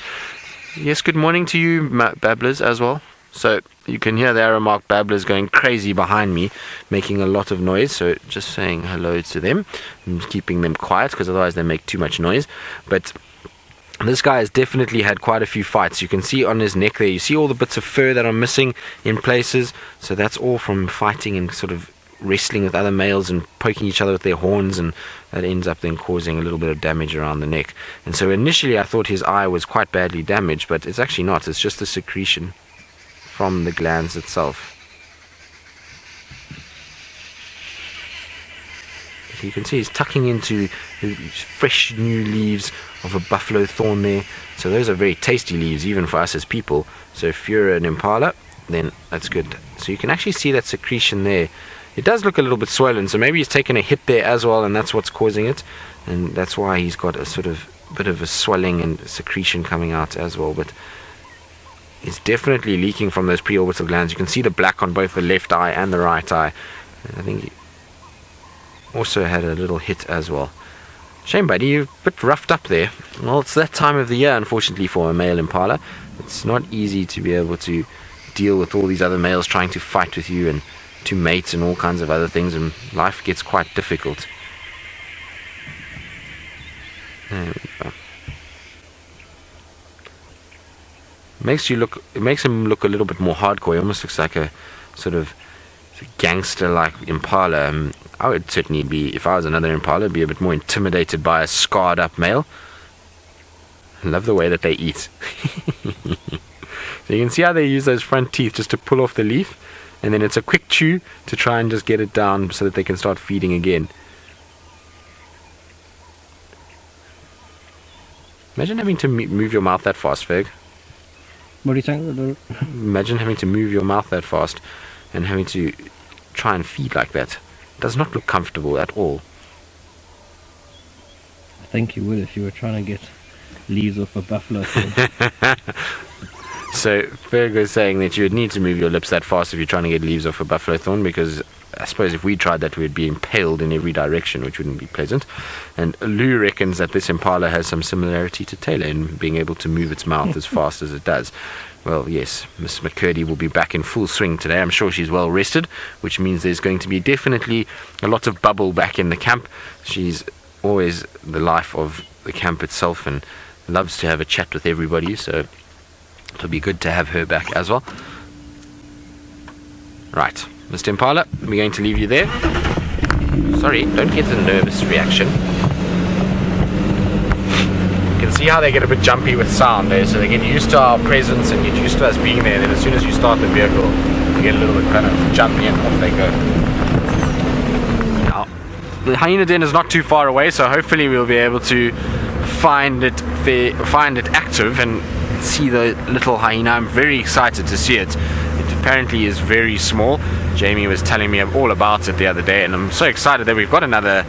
[SPEAKER 4] Yes, good morning to you, babblers, as well. So you can hear the arrow mark babblers going crazy behind me, making a lot of noise. So just saying hello to them and keeping them quiet, because otherwise they make too much noise. But this guy has definitely had quite a few fights. You can see on his neck there, you see all the bits of fur that are missing in places. So that's all from fighting and sort of wrestling with other males and poking each other with their horns, and that ends up then causing a little bit of damage around the neck. And so initially I thought his eye was quite badly damaged, but it's actually not. It's just a secretion from the glands itself. You can see he's tucking into fresh new leaves of a buffalo thorn there. So those are very tasty leaves, even for us as people. So if you're an impala, then that's good. So you can actually see that secretion there. It does look a little bit swollen, so maybe he's taken a hit there as well, and that's what's causing it. And that's why he's got a sort of bit of a swelling and secretion coming out as well. But it's definitely leaking from those preorbital glands. You can see the black on both the left eye and the right eye. And I think he also had a little hit as well. Shame, buddy, you're a bit roughed up there. Well, it's that time of the year, unfortunately, for a male impala. It's not easy to be able to deal with all these other males trying to fight with you and to mate and all kinds of other things, and life gets quite difficult. There we go. It makes him look a little bit more hardcore. He almost looks like a sort of gangster-like impala. I would certainly be, if I was another impala, be a bit more intimidated by a scarred-up male. I love the way that they eat. So you can see how they use those front teeth just to pull off the leaf, and then it's a quick chew to try and just get it down so that they can start feeding again. Imagine having to move your mouth that fast, Ferg.
[SPEAKER 6] What do you think?
[SPEAKER 4] Imagine having to move your mouth that fast and having to try and feed like that. It does not look comfortable at all.
[SPEAKER 6] I think you would if you were trying to get leaves off a buffalo.
[SPEAKER 4] So Ferg was saying that you would need to move your lips that fast if you're trying to get leaves off a buffalo thorn, because I suppose if we tried that, we'd be impaled in every direction, which wouldn't be pleasant. And Lou reckons that this impala has some similarity to Taylor in being able to move its mouth as fast as it does. Well, yes, Miss McCurdy will be back in full swing today. I'm sure she's well rested, which means there's going to be definitely a lot of bubble back in the camp. She's always the life of the camp itself and loves to have a chat with everybody, so it'll be good to have her back as well. Right, Mr. Impala, we're going to leave you there. Sorry, don't get a nervous reaction. see how they get a bit jumpy with sound there, so they get used to our presence and get used to us being there, and then as soon as you start the vehicle, they get a little bit kind of jumpy and off they go. Now, the hyena den is not too far away, so hopefully we'll be able to find it active and see the little hyena. I'm very excited to see it. It apparently is very small. Jamie was telling me all about it the other day, and I'm so excited that we've got another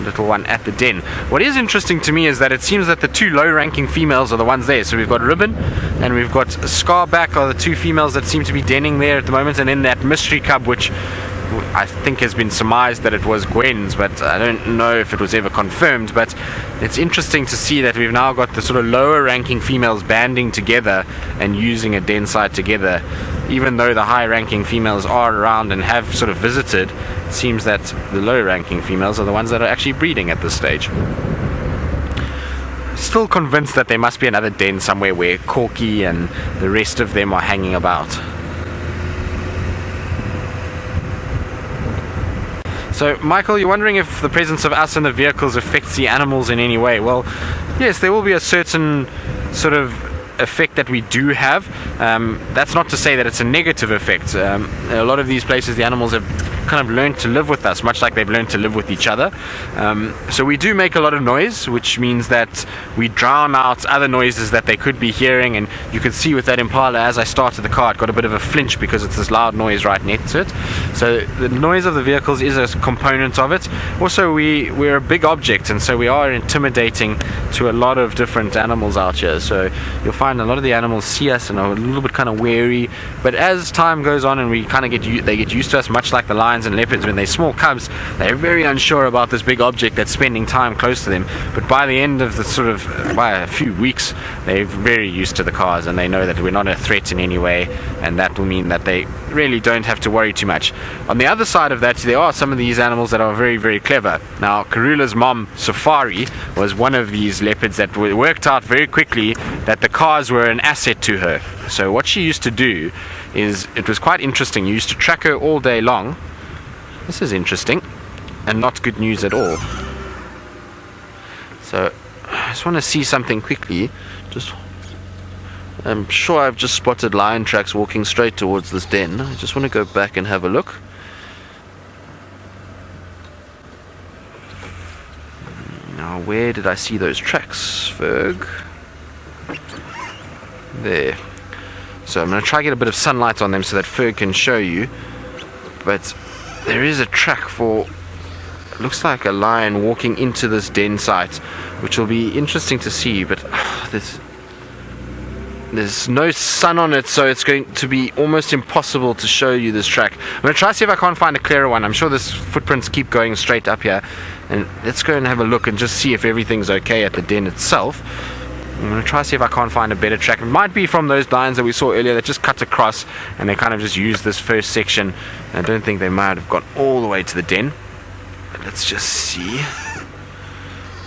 [SPEAKER 4] little one at the den. What is interesting to me is that it seems that the two low-ranking females are the ones there. So we've got Ribbon and we've got Scarback are the two females that seem to be denning there at the moment, and then that mystery cub, which I think has been surmised that it was Gwen's, but I don't know if it was ever confirmed. But it's interesting to see that we've now got the sort of lower ranking females banding together and using a den site together. Even though the high ranking females are around and have sort of visited, it seems that the low ranking females are the ones that are actually breeding at this stage. Still convinced that there must be another den somewhere where Corky and the rest of them are hanging about. So, Michael, you're wondering if the presence of us in the vehicles affects the animals in any way. Well, yes, there will be a certain sort of effect that we do have. That's not to say that it's a negative effect. A lot of these places, the animals have kind of learned to live with us, much like they've learned to live with each other. So we do make a lot of noise, which means that we drown out other noises that they could be hearing. And you can see with that Impala, as I started the car, it got a bit of a flinch because it's this loud noise right next to it. So the noise of the vehicles is a component of it. Also, we're a big object, and so we are intimidating to a lot of different animals out here. So you'll find a lot of the animals see us and are a little bit kind of wary. But as time goes on and we kind of they get used to us, much like the lions and leopards, when they're small cubs, they're very unsure about this big object that's spending time close to them. But by the end of by a few weeks, they're very used to the cars and they know that we're not a threat in any way, and that will mean that they really don't have to worry too much. On the other side of that, there are some of these animals that are very, very clever. Now, Karula's mom, Safari, was one of these leopards that worked out very quickly that the cars were an asset to her. So what she used to do is, it was quite interesting. You used to track her all day long. This is interesting and not good news at all. So I just want to see something quickly. I'm sure I've just spotted lion tracks walking straight towards this den. I just want to go back and have a look. Now, where did I see those tracks, Ferg? There. So I'm going to try to get a bit of sunlight on them so that Ferg can show you. But there is a track for, it looks like a lion walking into this den site, which will be interesting to see. But there's no sun on it, so it's going to be almost impossible to show you this track. I'm going to try to see if I can't find a clearer one. I'm sure this footprints keep going straight up here. And let's go and have a look and just see if everything's okay at the den itself. I'm going to try to see if I can't find a better track. It might be from those lines that we saw earlier that just cut across and they kind of just used this first section. I don't think they might have gone all the way to the den. But let's just see.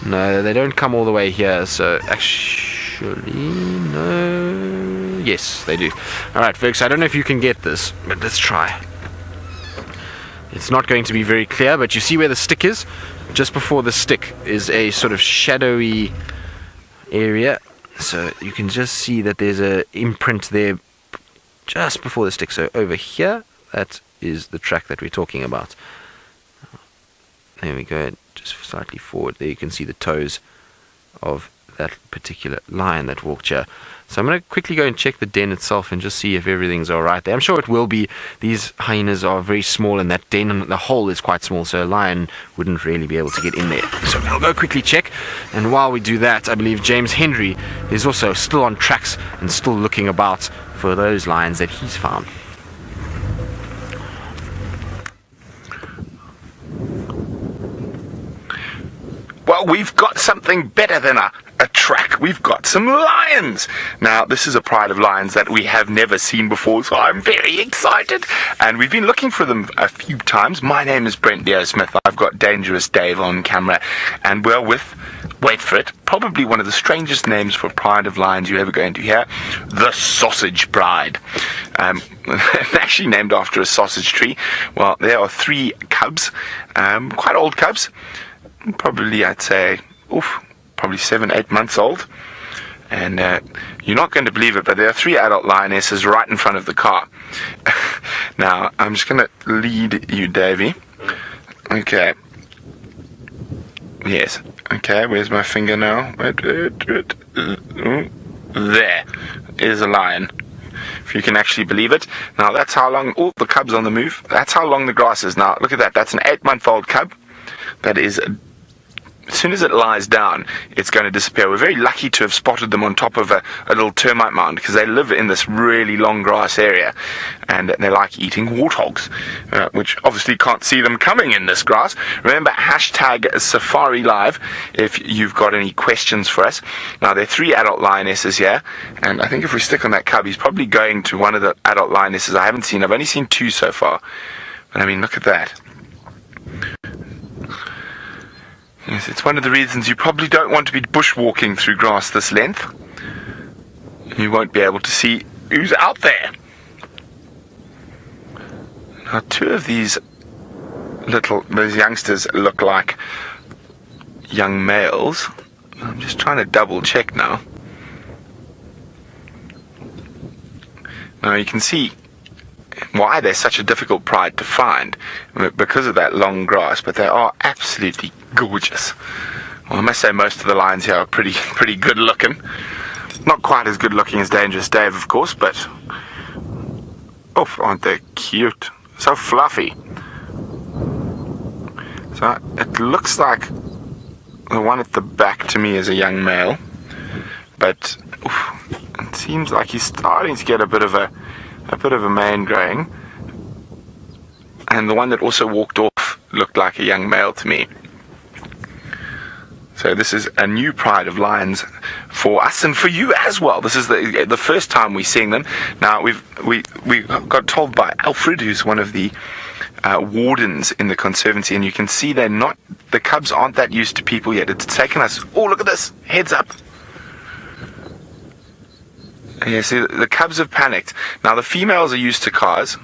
[SPEAKER 4] No, they don't come all the way here, so actually, no. Yes, they do. Alright, folks, I don't know if you can get this, but let's try. It's not going to be very clear, but you see where the stick is? Just before the stick is a sort of shadowy area, so you can just see that there's a imprint there just before the stick. So over here, that is the track that we're talking about. There we go, just slightly forward there you can see the toes of that particular lion that walked here. So I'm going to quickly go and check the den itself and just see if everything's alright there. I'm sure it will be. These hyenas are very small and that den and the hole is quite small, so a lion wouldn't really be able to get in there. So I'll go quickly check, and while we do that, I believe James Henry is also still on tracks and still looking about for those lions that he's found.
[SPEAKER 7] Well, we've got something better than a track. We've got some lions. Now, this is a pride of lions that we have never seen before, so I'm very excited. And we've been looking for them a few times. My name is Brent Leo Smith. I've got Dangerous Dave on camera. And we're with, wait for it, probably one of the strangest names for a pride of lions you're ever going to hear. The Sausage Pride. Actually named after a sausage tree. Well, there are 3 cubs. Quite old cubs. Probably, I'd say, probably 7-8 months old. And you're not going to believe it, but there are 3 adult lionesses right in front of the car. Now, I'm just going to lead you, Davey. Okay. Yes. Okay, where's my finger now? There is a lion. If you can actually believe it. Now, that's how long... Oh, the cub's on the move. That's how long the grass is. Now, look at that. That's an 8-month-old cub. That is... As soon as it lies down, it's going to disappear. We're very lucky to have spotted them on top of a little termite mound, because they live in this really long grass area, and they like eating warthogs, which obviously can't see them coming in this grass. Remember, hashtag Safari Live if you've got any questions for us. Now, there are 3 adult lionesses here, and I think if we stick on that cub, he's probably going to one of the adult lionesses I haven't seen. I've only seen 2 so far. But I mean, look at that. Yes, it's one of the reasons you probably don't want to be bushwalking through grass this length. You won't be able to see who's out there. Now, 2 of these youngsters look like young males. I'm just trying to double check now. Now you can see why they're such a difficult pride to find, because of that long grass, but they are absolutely gorgeous. Well, I must say most of the lions here are pretty good looking. Not quite as good looking as Dangerous Dave, of course, but oh, aren't they cute? So fluffy. So it looks like the one at the back to me is a young male, but it seems like he's starting to get a bit of a mane growing, and the one that also walked off looked like a young male to me. So this is a new pride of lions for us and for you as well. This is the first time we're seeing them. Now we got told by Alfred, who's one of the wardens in the conservancy, and you can see the cubs aren't that used to people yet. It's taken us, oh, look at this, heads up. Yeah, see, the cubs have panicked. Now, the females are used to cars.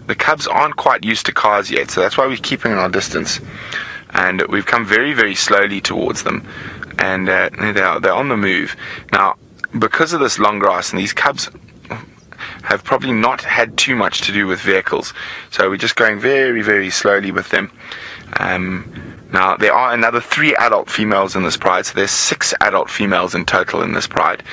[SPEAKER 7] The cubs aren't quite used to cars yet, so that's why we're keeping our distance. And we've come very, very slowly towards them. And they're on the move. Now, because of this long grass, and these cubs have probably not had too much to do with vehicles, so we're just going very, very slowly with them. Now, there are another 3 adult females in this pride, so there's 6 adult females in total in this pride.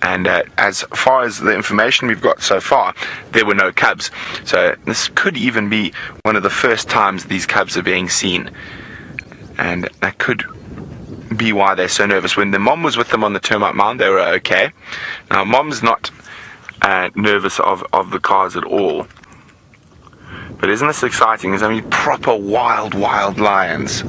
[SPEAKER 7] And as far as the information we've got so far, there were no cubs. So this could even be one of the first times these cubs are being seen. And that could be why they're so nervous. When the mom was with them on the termite mound, they were okay. Now, mom's not nervous of the cars at all. But isn't this exciting? There's only proper wild lions.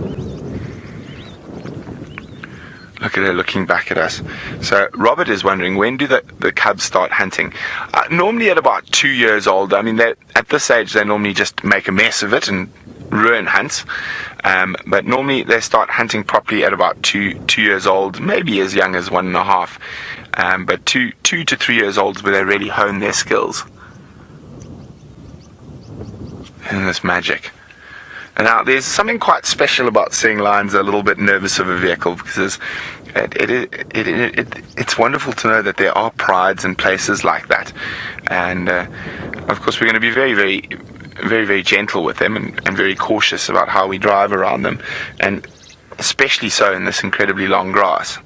[SPEAKER 7] Look at her looking back at us. So Robert is wondering, when do the cubs start hunting? Normally at about 2 years old. I mean, at this age they normally just make a mess of it and ruin hunts. But normally they start hunting properly at about 2 years old, maybe as young as 1.5. But 2 to 3 years old is where they really hone their skills. And this magic. And now, there's something quite special about seeing lions a little bit nervous of a vehicle, because it's wonderful to know that there are prides and places like that. And of course, we're going to be very, very, very, very gentle with them and very cautious about how we drive around them, and especially so in this incredibly long grass.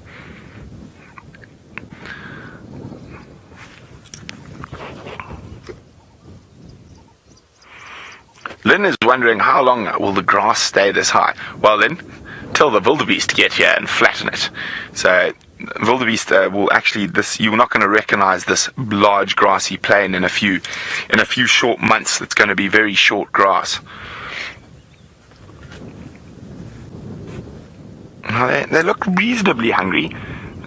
[SPEAKER 7] Lynn is wondering, how long will the grass stay this high? Well, Lynn, till the wildebeest get here and flatten it. So wildebeest will actually, you're not going to recognize this large grassy plain in a few short months. It's going to be very short grass. Now they look reasonably hungry,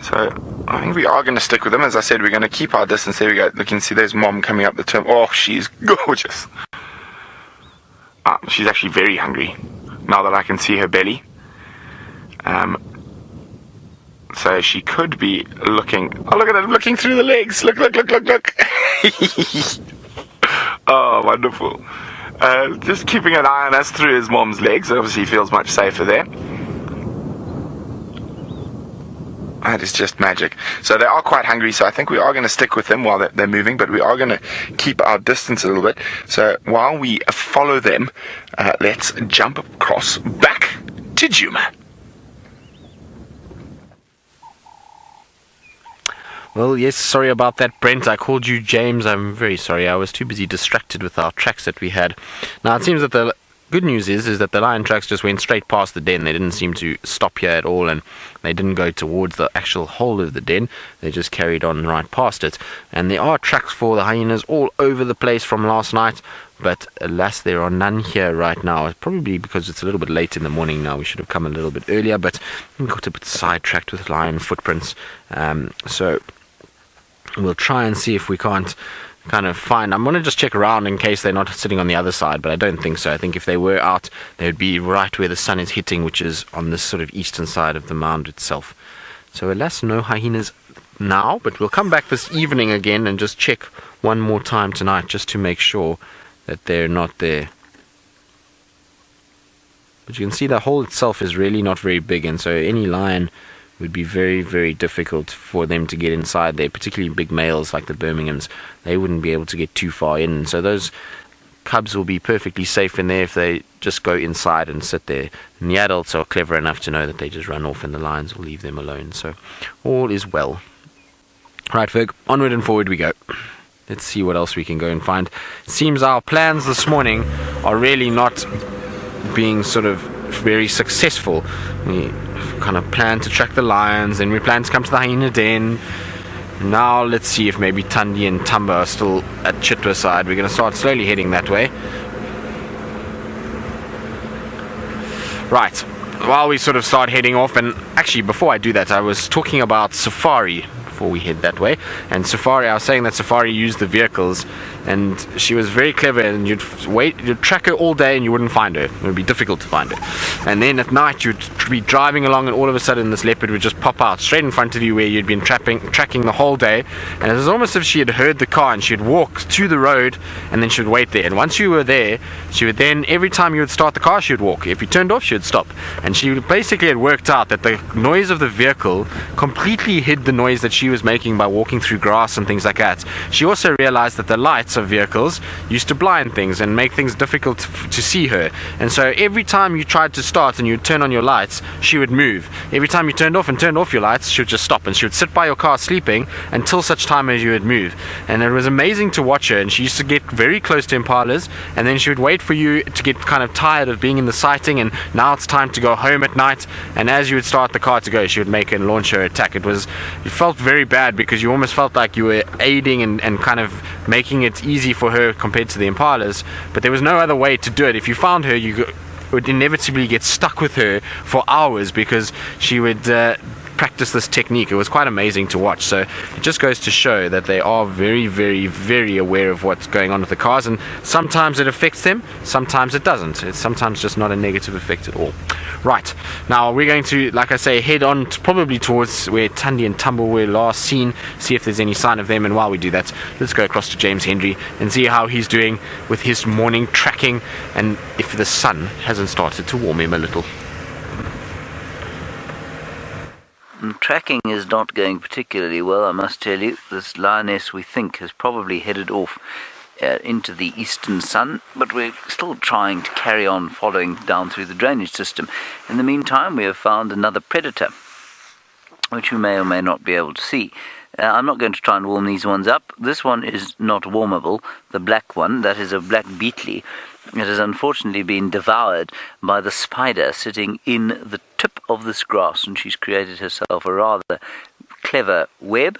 [SPEAKER 7] so I think we are going to stick with them. As I said, we're going to keep our distance. There we go. You can see there's mom coming up the turn. Oh, she's gorgeous. She's actually very hungry now that I can see her belly. So she could be looking. Oh, look at her looking through the legs. Look. Oh, wonderful. Just keeping an eye on us through his mom's legs. Obviously, he feels much safer there. That is just magic. So they are quite hungry, so I think we are going to stick with them while they're moving, but we are going to keep our distance a little bit. So while we follow them, let's jump across back to Djuma.
[SPEAKER 4] Well, yes, sorry about that, Brent. I called you James. I'm very sorry. I was too busy distracted with our tracks that we had. Now, it seems that the good news is that the lion tracks just went straight past the den. They didn't seem to stop here at all, and they didn't go towards the actual hole of the den. They just carried on right past it. And there are tracks for the hyenas all over the place from last night, but alas, there are none here right now. It's probably because it's a little bit late in the morning now. We should have come a little bit earlier, but we got a bit sidetracked with lion footprints. So we'll try and see if we can't kind of find. I'm going to just check around in case they're not sitting on the other side, but I don't think so. I think if they were out, they would be right where the sun is hitting, which is on this sort of eastern side of the mound itself. So alas, no hyenas now, but we'll come back this evening again and just check one more time tonight just to make sure that they're not there. But you can see the hole itself is really not very big, and so any lion would be very, very difficult for them to get inside there, particularly big males like the Birminghams. They wouldn't be able to get too far in, so those cubs will be perfectly safe in there if they just go inside and sit there. And the adults are clever enough to know that they just run off and the lions will leave them alone, so all is well. Right, Ferg, onward and forward we go. Let's see what else we can go and find. Seems our plans this morning are really not being sort of very successful. We kind of plan to track the lions, and we plan to come to the hyena den. Now let's see if maybe Thandi and Tamba are still at Chitwa side. We're going to start slowly heading that way. Right, while we sort of start heading off, and actually before I do that, I was talking about safari before we head that way. And safari, I was saying that safari used the vehicles, and she was very clever, and you'd track her all day and you wouldn't find her. It would be difficult to find her. And then at night you'd be driving along, and all of a sudden this leopard would just pop out straight in front of you where you'd been tracking the whole day, and it was almost as if she had heard the car, and she'd walk to the road and then she'd wait there. And once you were there, she would then, every time you would start the car, she would walk. If you turned off, she would stop. And she basically had worked out that the noise of the vehicle completely hid the noise that she was making by walking through grass and things like that. She also realized that the lights of vehicles used to blind things and make things difficult to see her. And so every time you tried to start and you'd turn on your lights, she would move. Every time you turned off your lights, she would just stop, and she would sit by your car sleeping until such time as you would move. And it was amazing to watch her, and she used to get very close to impalas, and then she would wait for you to get kind of tired of being in the sighting, and now it's time to go home at night, and as you would start the car to go, she would make and launch her attack. It felt very bad because you almost felt like you were aiding and kind of making it easy for her compared to the impalas, but there was no other way to do it. If you found her, you would inevitably get stuck with her for hours because she would practice this technique. It was quite amazing to watch. So it just goes to show that they are very, very, very aware of what's going on with the cars, and sometimes it affects them, sometimes it doesn't. It's sometimes just not a negative effect at all. Right, now we're going to, like I say, head on probably towards where Thandi and Tamba were last seen, see if there's any sign of them, and while we do that, let's go across to James Henry and see how he's doing with his morning tracking, and if the sun hasn't started to warm him a little.
[SPEAKER 2] Tracking is not going particularly well, I must tell you. This lioness, we think, has probably headed off into the eastern sun, but we're still trying to carry on following down through the drainage system. In the meantime, we have found another predator, which you may or may not be able to see. I'm not going to try and warm these ones up. This one is not warmable, the black one. That is a black beetle. It has unfortunately been devoured by the spider sitting in the tip of this grass, and she's created herself a rather clever web,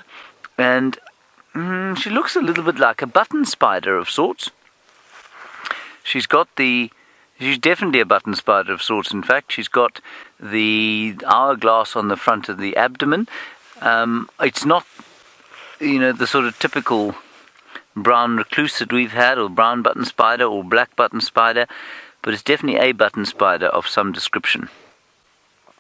[SPEAKER 2] and she looks a little bit like a button spider of sorts. She's definitely a button spider of sorts. In fact, she's got the hourglass on the front of the abdomen. It's not, the sort of typical brown recluse that we've had, or brown button spider, or black button spider, but it's definitely a button spider of some description.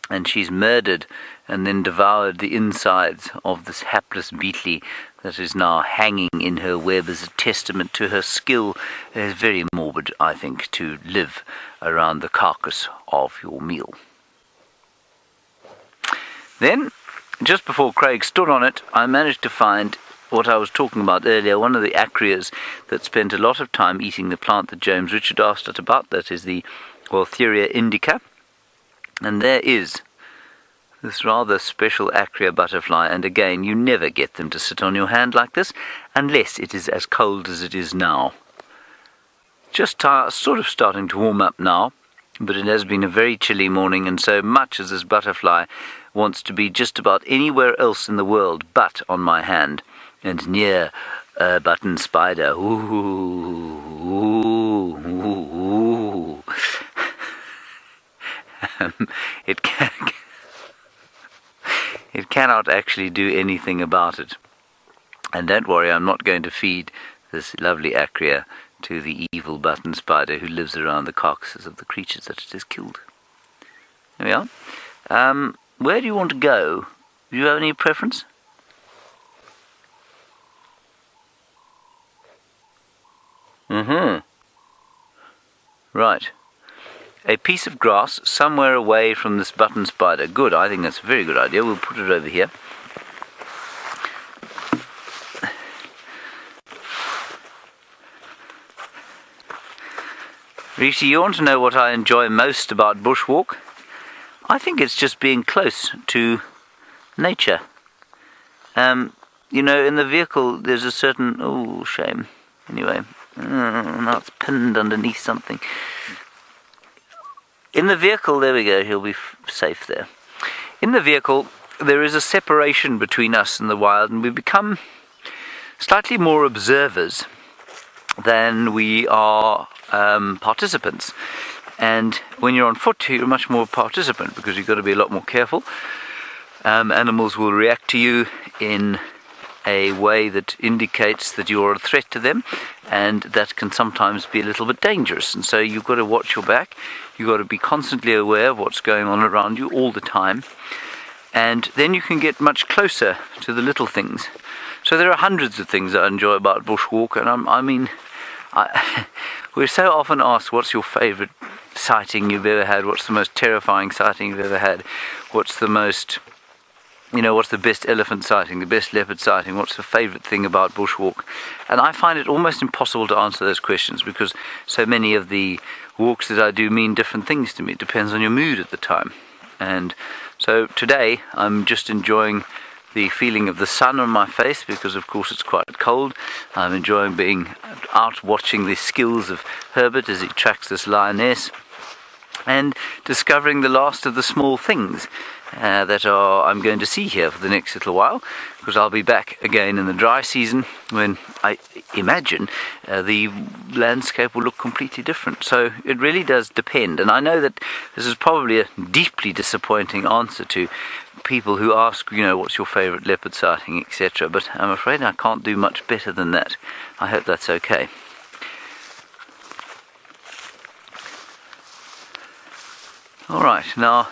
[SPEAKER 2] And she's murdered and then devoured the insides of this hapless beetle that is now hanging in her web as a testament to her skill. It is very morbid, I think, to live around the carcass of your meal. Then just before Craig stood on it, I managed to find what I was talking about earlier, one of the acrias that spent a lot of time eating the plant that James Richard asked us about, that is the Waltheria indica. And there is this rather special acria butterfly, and again, you never get them to sit on your hand like this, unless it is as cold as it is now. Just sort of starting to warm up now, but it has been a very chilly morning, and so much as this butterfly wants to be just about anywhere else in the world but on my hand, and near a button spider. Ooh, ooh, ooh, ooh. It cannot actually do anything about it. And don't worry, I'm not going to feed this lovely acria to the evil button spider who lives around the carcasses of the creatures that it has killed. There we are. Where do you want to go? Do you have any preference? Right. A piece of grass somewhere away from this button spider. Good, I think that's a very good idea. We'll put it over here. Rishi, you want to know what I enjoy most about bushwalk? I think it's just being close to nature. You know, in the vehicle there's a certain... Oh, shame. Anyway, now it's pinned underneath something. In the vehicle, there we go, he'll be safe there. In the vehicle, there is a separation between us and the wild, and we become slightly more observers than we are participants. And when you're on foot, you're much more participant, because you've got to be a lot more careful. Animals will react to you in a way that indicates that you're a threat to them, and that can sometimes be a little bit dangerous. And so you've got to watch your back. You've got to be constantly aware of what's going on around you all the time. And then you can get much closer to the little things. So there are hundreds of things that I enjoy about bushwalk, and we're so often asked, what's your favourite sighting you've ever had? What's the most terrifying sighting you've ever had? What's the most... what's the best elephant sighting, the best leopard sighting, what's the favourite thing about bushwalk? And I find it almost impossible to answer those questions, because so many of the walks that I do mean different things to me. It depends on your mood at the time. And so today I'm just enjoying the feeling of the sun on my face, because of course it's quite cold. I'm enjoying being out watching the skills of Herbert as he tracks this lioness, and discovering the last of the small things that I'm going to see here for the next little while, because I'll be back again in the dry season, when I imagine the landscape will look completely different. So it really does depend, and I know that this is probably a deeply disappointing answer to people who ask, what's your favourite leopard sighting, etc. But I'm afraid I can't do much better than that. I hope that's okay. Alright, now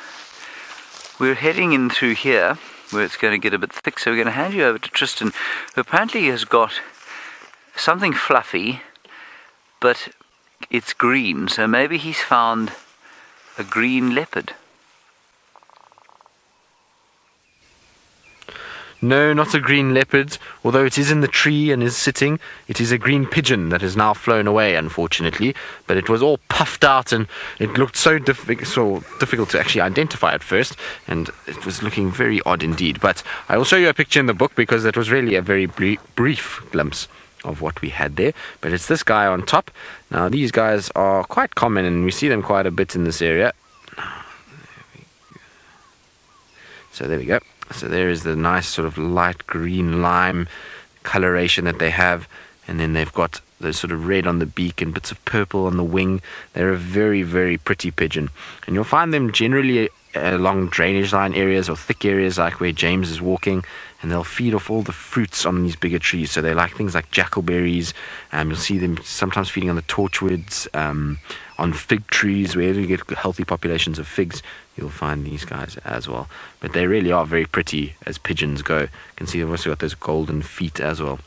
[SPEAKER 2] we're heading in through here where it's going to get a bit thick, so we're going to hand you over to Tristan, who apparently has got something fluffy, but it's green, so maybe he's found a green leopard.
[SPEAKER 4] No, not a green leopard, although it is in the tree and is sitting. It is a green pigeon that has now flown away, unfortunately, but it was all puffed out, and it looked so difficult to actually identify at first, and it was looking very odd indeed. But I will show you a picture in the book, because that was really a very brief glimpse of what we had there. But it's this guy on top. Now, these guys are quite common, and we see them quite a bit in this area. So there we go. So there is the nice sort of light green lime coloration that they have, and then they've got the sort of red on the beak and bits of purple on the wing. They're a very, very pretty pigeon, and you'll find them generally along drainage line areas or thick areas like where James is walking, and they'll feed off all the fruits on these bigger trees. So they like things like jackalberries. You'll see them sometimes feeding on the torchwoods, on fig trees. Wherever you get healthy populations of figs, you'll find these guys as well. But they really are very pretty as pigeons go. You can see they've also got those golden feet as well,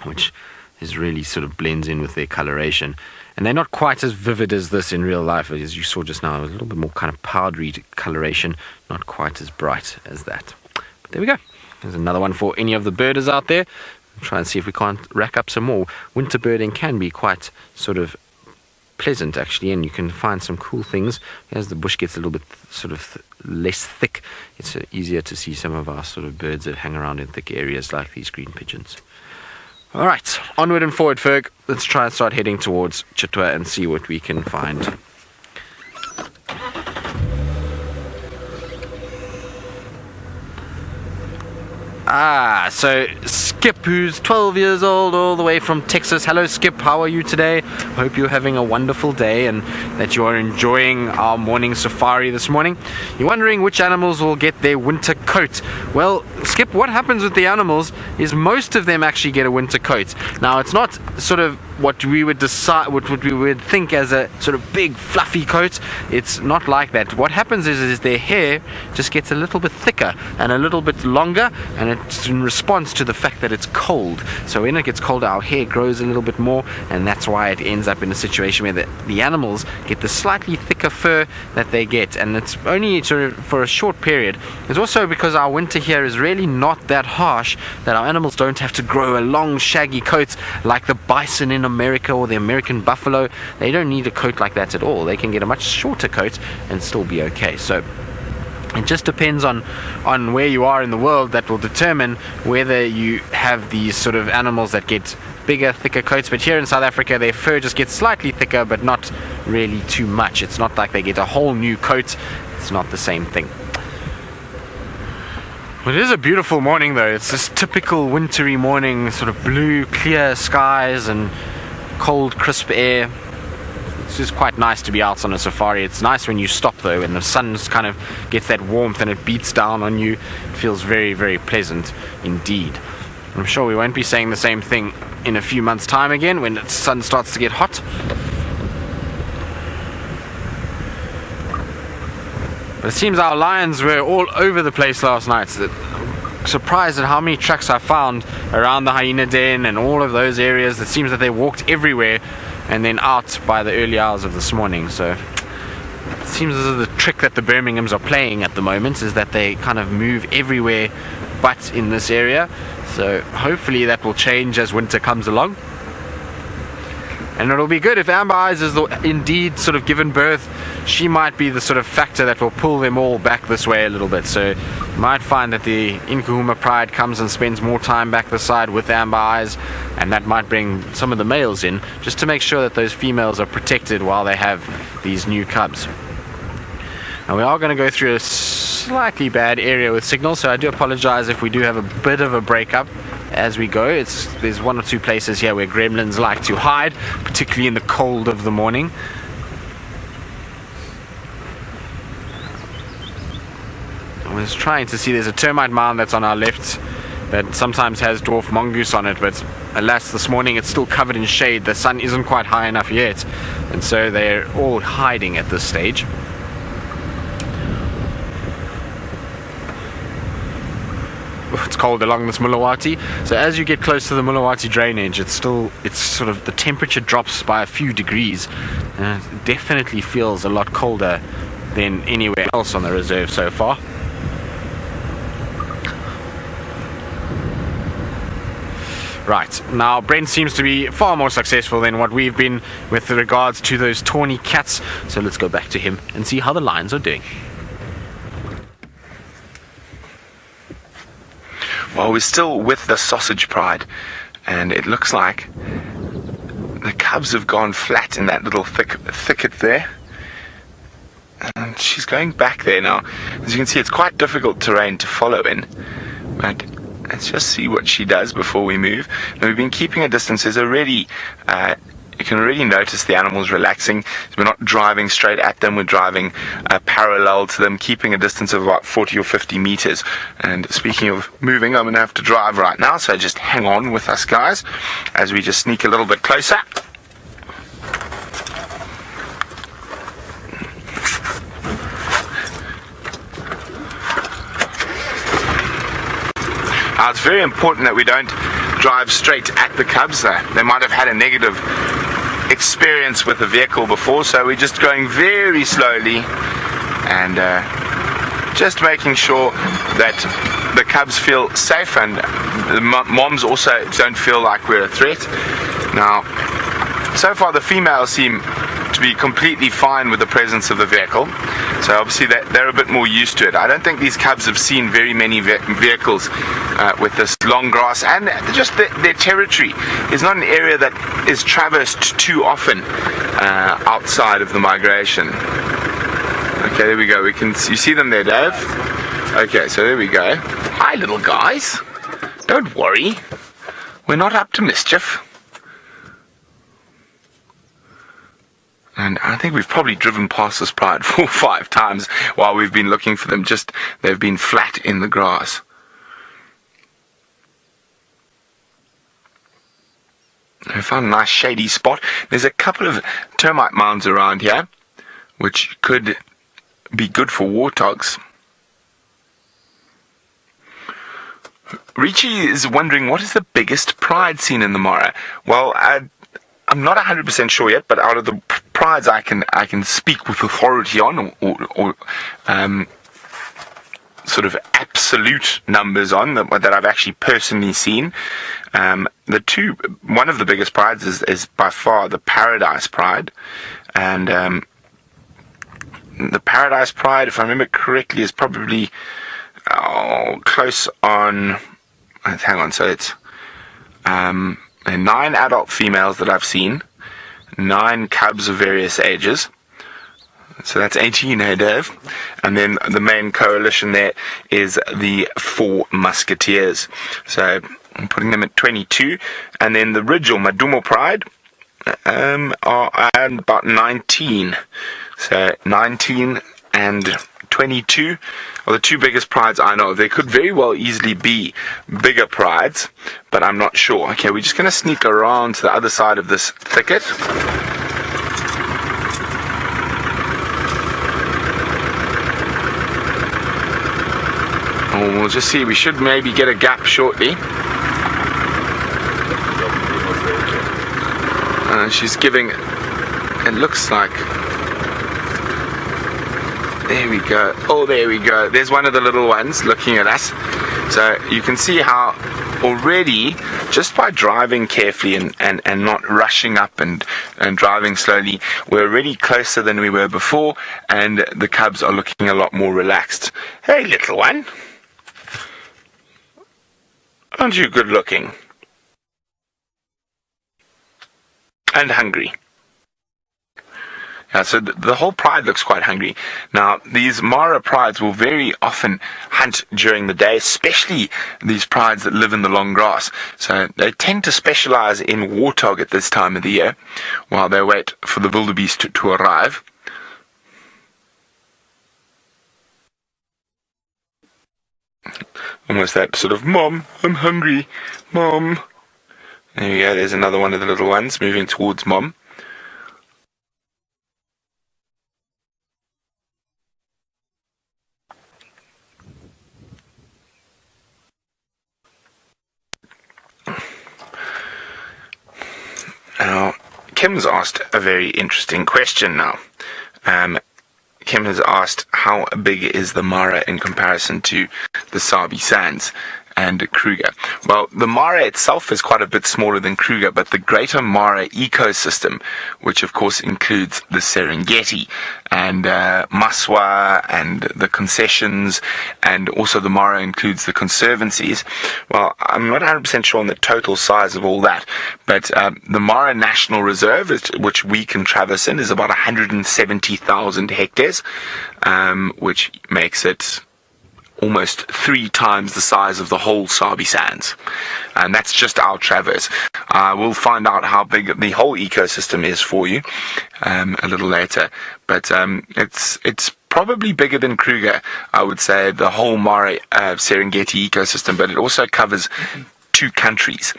[SPEAKER 4] which is really sort of blends in with their coloration. And they're not quite as vivid as this in real life, as you saw just now. A little bit more kind of powdery coloration, not quite as bright as that. there we go. There's another one for any of the birders out there. Try and see if we can't rack up some more. Winter birding can be quite sort of pleasant actually, and you can find some cool things. As the bush gets a little bit sort of less thick, it's easier to see some of our sort of birds that hang around in thick areas like these green pigeons. Alright, onward and forward, Ferg. Let's try and start heading towards Chitwa and see what we can find. So Skip, who's 12 years old, all the way from Texas. Hello Skip, how are you today? Hope you're having a wonderful day and that you are enjoying our morning safari this morning. You're wondering which animals will get their winter coat. Well, Skip, what happens with the animals is most of them actually get a winter coat. Now, it's not sort of what we would decide, what we would think as a sort of big fluffy coat. It's not like that. What happens is their hair just gets a little bit thicker and a little bit longer, and it's in response to the fact that it's cold. So when it gets colder, our hair grows a little bit more, and that's why it ends up in a situation where the animals get the slightly thicker fur that they get, and it's only for a short period. It's also because our winter here is really not that harsh that our animals don't have to grow a long shaggy coat like the bison in America or the American buffalo. They don't need a coat like that at all. They can get a much shorter coat and still be okay. So it just depends on where you are in the world that will determine whether you have these sort of animals that get bigger, thicker coats. But here in South Africa, their fur just gets slightly thicker, but not really too much. It's not like they get a whole new coat. It's not the same thing. Well, it is a beautiful morning though. It's this typical wintry morning, sort of blue, clear skies and cold, crisp air. It's just quite nice to be out on a safari. It's nice when you stop though, and the sun kind of gets that warmth and it beats down on you. It feels very, very pleasant indeed. I'm sure we won't be saying the same thing in a few months' time again when the sun starts to get hot. But it seems our lions were all over the place last night. So I'm surprised at how many tracks I found around the hyena den and all of those areas. It seems that they walked everywhere and then out by the early hours of this morning. So it seems as though the trick that the Birminghams are playing at the moment is that they kind of move everywhere but in this area. So hopefully that will change as winter comes along. And it'll be good if Amber Eyes is indeed sort of given birth. She might be the sort of factor that will pull them all back this way a little bit. So you might find that the Inkahuma Pride comes and spends more time back this side with Amber Eyes, and that might bring some of the males in, just to make sure that those females are protected while they have these new cubs. Now we are going to go through a slightly bad area with signal, so I do apologize if we do have a bit of a breakup as we go. There's one or two places here where gremlins like to hide, particularly in the cold of the morning. I was trying to see, there's a termite mound that's on our left that sometimes has dwarf mongoose on it, but alas, this morning it's still covered in shade. The sun isn't quite high enough yet, and so they're all hiding at this stage. It's cold along this Mulawati. So as you get close to the Mulawati drainage, it's sort of, the temperature drops by a few degrees. It definitely feels a lot colder than anywhere else on the reserve so far. Right, now Brent seems to be far more successful than what we've been with regards to those tawny cats. So let's go back to him and see how the lions are doing.
[SPEAKER 7] Well, we're still with the sausage pride, and it looks like the cubs have gone flat in that little thicket there. And she's going back there now. As you can see, it's quite difficult terrain to follow in, but let's just see what she does before we move. Now, we've been keeping a distance. There's already you can already notice the animals relaxing. We're not driving straight at them, we're driving parallel to them, keeping a distance of about 40 or 50 meters. And speaking of moving, I'm going to have to drive right now, so just hang on with us, guys, as we just sneak a little bit closer. Now, it's very important that we don't drive straight at the cubs. They might have had a negative experience with the vehicle before, so we're just going very slowly and just making sure that the cubs feel safe, and the moms also don't feel like we're a threat. Now, so far the females seem to be completely fine with the presence of the vehicle, so obviously they're a bit more used to it. I don't think these cubs have seen very many vehicles with this long grass, and just their territory is not an area that is traversed too often outside of the migration. Okay, there we go. You see them there, Dave? Okay, so there we go. Hi, little guys. Don't worry. We're not up to mischief. And I think we've probably driven past this pride 4 or 5 times while we've been looking for them. Just they've been flat in the grass. I found a nice shady spot. There's a couple of termite mounds around here, which could be good for warthogs. Richie is wondering, what is the biggest pride seen in the Mara? Well, I'm not 100% sure yet, but out of the prides I can speak with authority on, or sort of absolute numbers on that I've actually personally seen. One of the biggest prides is by far the Paradise Pride, and the Paradise Pride, if I remember correctly, is probably close on. Hang on, so it's 9 adult females that I've seen, 9 cubs of various ages. So that's 18, hey Dave? And then the main coalition there is the 4 musketeers. So I'm putting them at 22. And then the Ridge or Madumo Pride are at about 19. So 19 and 22 are the 2 biggest prides I know of. There could very well easily be bigger prides, but I'm not sure. Okay, we're just going to sneak around to the other side of this thicket. Oh, we'll just see. We should maybe get a gap shortly. She's giving, it looks like, there we go. Oh, there we go. There's one of the little ones looking at us. So you can see how already, just by driving carefully and not rushing up and driving slowly, we're already closer than we were before, and the cubs are looking a lot more relaxed. Hey, little one. Aren't you good looking? And hungry. Yeah, so the whole pride looks quite hungry. Now, these Mara prides will very often hunt during the day, especially these prides that live in the long grass. So they tend to specialize in warthog at this time of the year, while they wait for the wildebeest to arrive. Almost that sort of, Mom, I'm hungry, Mom. There you go, there's another one of the little ones moving towards Mom. Now, Kim's asked a very interesting question now. Kim has asked, how big is the Mara in comparison to the Sabi Sands and Kruger? Well, the Mara itself is quite a bit smaller than Kruger, but the greater Mara ecosystem, which of course includes the Serengeti and Maswa and the concessions, and also the Mara includes the conservancies. Well, I'm not 100% sure on the total size of all that, but the Mara National Reserve, which we can traverse in, is about 170,000 hectares, which makes it almost 3 times the size of the whole Sabi Sands, and that's just our traverse. We'll find out how big the whole ecosystem is for you a little later, but it's probably bigger than Kruger, I would say, the whole Mara Serengeti ecosystem, but it also covers 2 countries.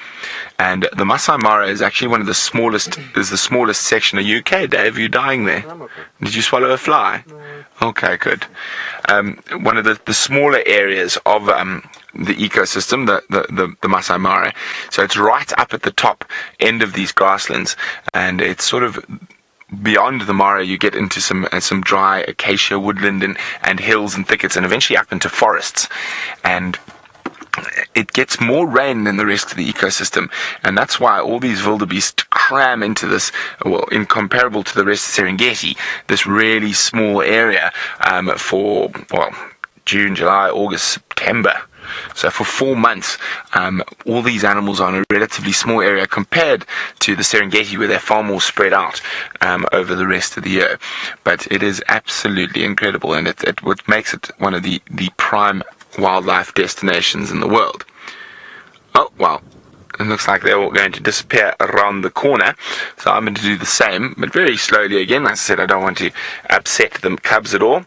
[SPEAKER 7] And the Masai Mara is actually one of the smallest, is the smallest section. Are you okay, Dave? Are you dying there?
[SPEAKER 5] I'm okay.
[SPEAKER 7] Did you swallow a fly?
[SPEAKER 5] No.
[SPEAKER 7] Okay, good. One of the smaller areas of the ecosystem, the Masai Mara. So it's right up at the top end of these grasslands, and it's sort of beyond the Mara. You get into some dry acacia woodland and hills and thickets, and eventually up into forests. And it gets more rain than the rest of the ecosystem, and that's why all these wildebeest cram into this, well, incomparable to the rest of Serengeti, this really small area for, well, June, July, August, September. So for 4 months, all these animals are in a relatively small area compared to the Serengeti, where they're far more spread out over the rest of the year. But it is absolutely incredible, and it what makes it one of the prime wildlife destinations in the world. Oh, well, it looks like they're all going to disappear around the corner, so I'm going to do the same, but very slowly again. As I said, I don't want to upset the cubs at all.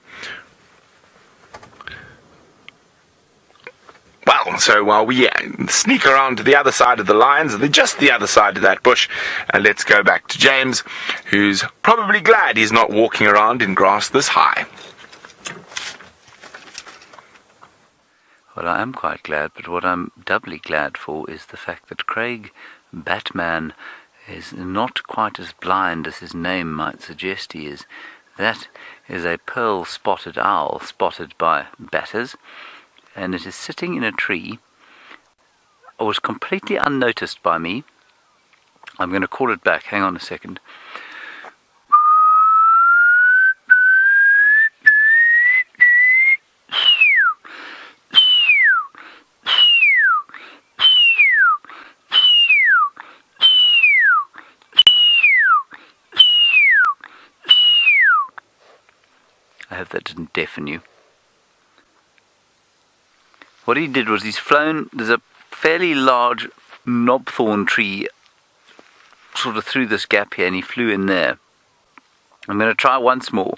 [SPEAKER 7] Well, so while we sneak around to the other side of the lions, just the other side of that bush, let's go back to James, who's probably glad he's not walking around in grass this high.
[SPEAKER 2] Well, I am quite glad, but what I'm doubly glad for is the fact that Craig Batman is not quite as blind as his name might suggest he is. That is a pearl-spotted owl spotted by batters, and it is sitting in a tree. It was completely unnoticed by me. I'm going to call it back. Hang on a second. I hope that didn't deafen you. What he did was he's flown, there's a fairly large knobthorn tree sort of through this gap here, and he flew in there. I'm going to try once more.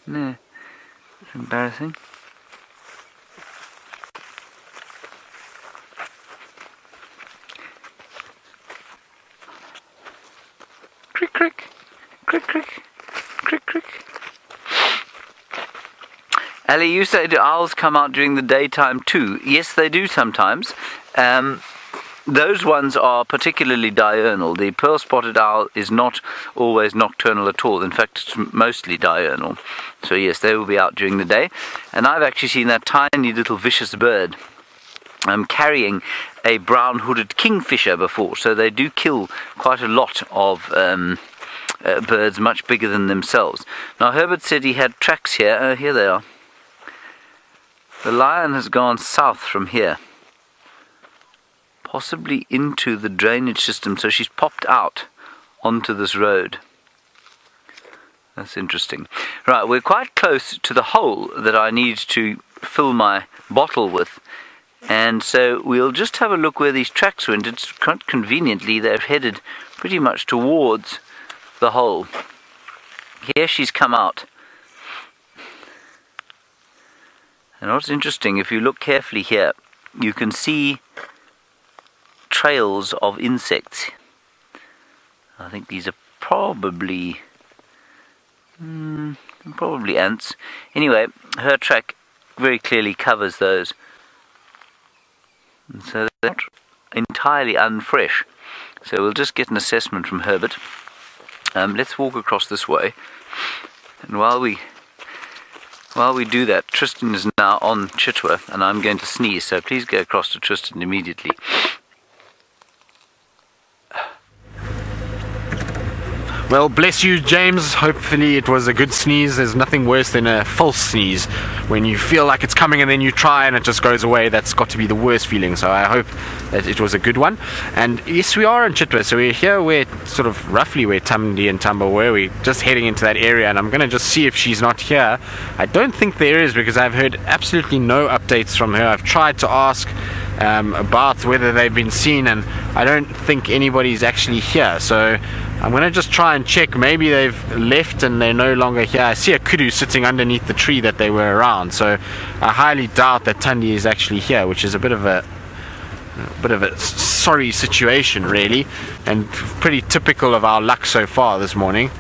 [SPEAKER 2] No, it's embarrassing. Crick, crick, crick, crick, crick, crick. Ali, you say do owls come out during the daytime too? Yes, they do sometimes. Those ones are particularly diurnal. The pearl-spotted owl is not always nocturnal at all. In fact, it's mostly diurnal. So yes, they will be out during the day. And I've actually seen that tiny little vicious bird carrying a brown-hooded kingfisher before. So they do kill quite a lot of birds much bigger than themselves. Now, Herbert said he had tracks here. Here they are. The lion has gone south from here, possibly into the drainage system, so she's popped out onto this road. That's interesting. Right, we're quite close to the hole that I need to fill my bottle with, and so we'll just have a look where these tracks went. It's quite conveniently they're headed pretty much towards the hole. Here she's come out. And what's interesting, if you look carefully here, you can see trails of insects. I think these are probably ants. Anyway, her track very clearly covers those, and so they're not entirely unfresh. So we'll just get an assessment from Herbert. Let's walk across this way, and while we do that, Tristan is now on Chitwa, and I'm going to sneeze, so please go across to Tristan immediately.
[SPEAKER 4] Well, bless you, James. Hopefully it was a good sneeze. There's nothing worse than a false sneeze. When you feel like it's coming and then you try and it just goes away. That's got to be the worst feeling. So I hope that it was a good one. And yes, we are in Chitwa. So we're here where sort of roughly where Tamdi and Tamba were. We're just heading into that area, and I'm going to just see if she's not here. I don't think there is, because I've heard absolutely no updates from her. I've tried to ask about whether they've been seen, and I don't think anybody's actually here. So I'm going to just try and check. Maybe they've left and they're no longer here. I see a kudu sitting underneath the tree that they were around, so I highly doubt that Tandi is actually here, which is a bit of a A bit of a sorry situation, really, and pretty typical of our luck so far this morning.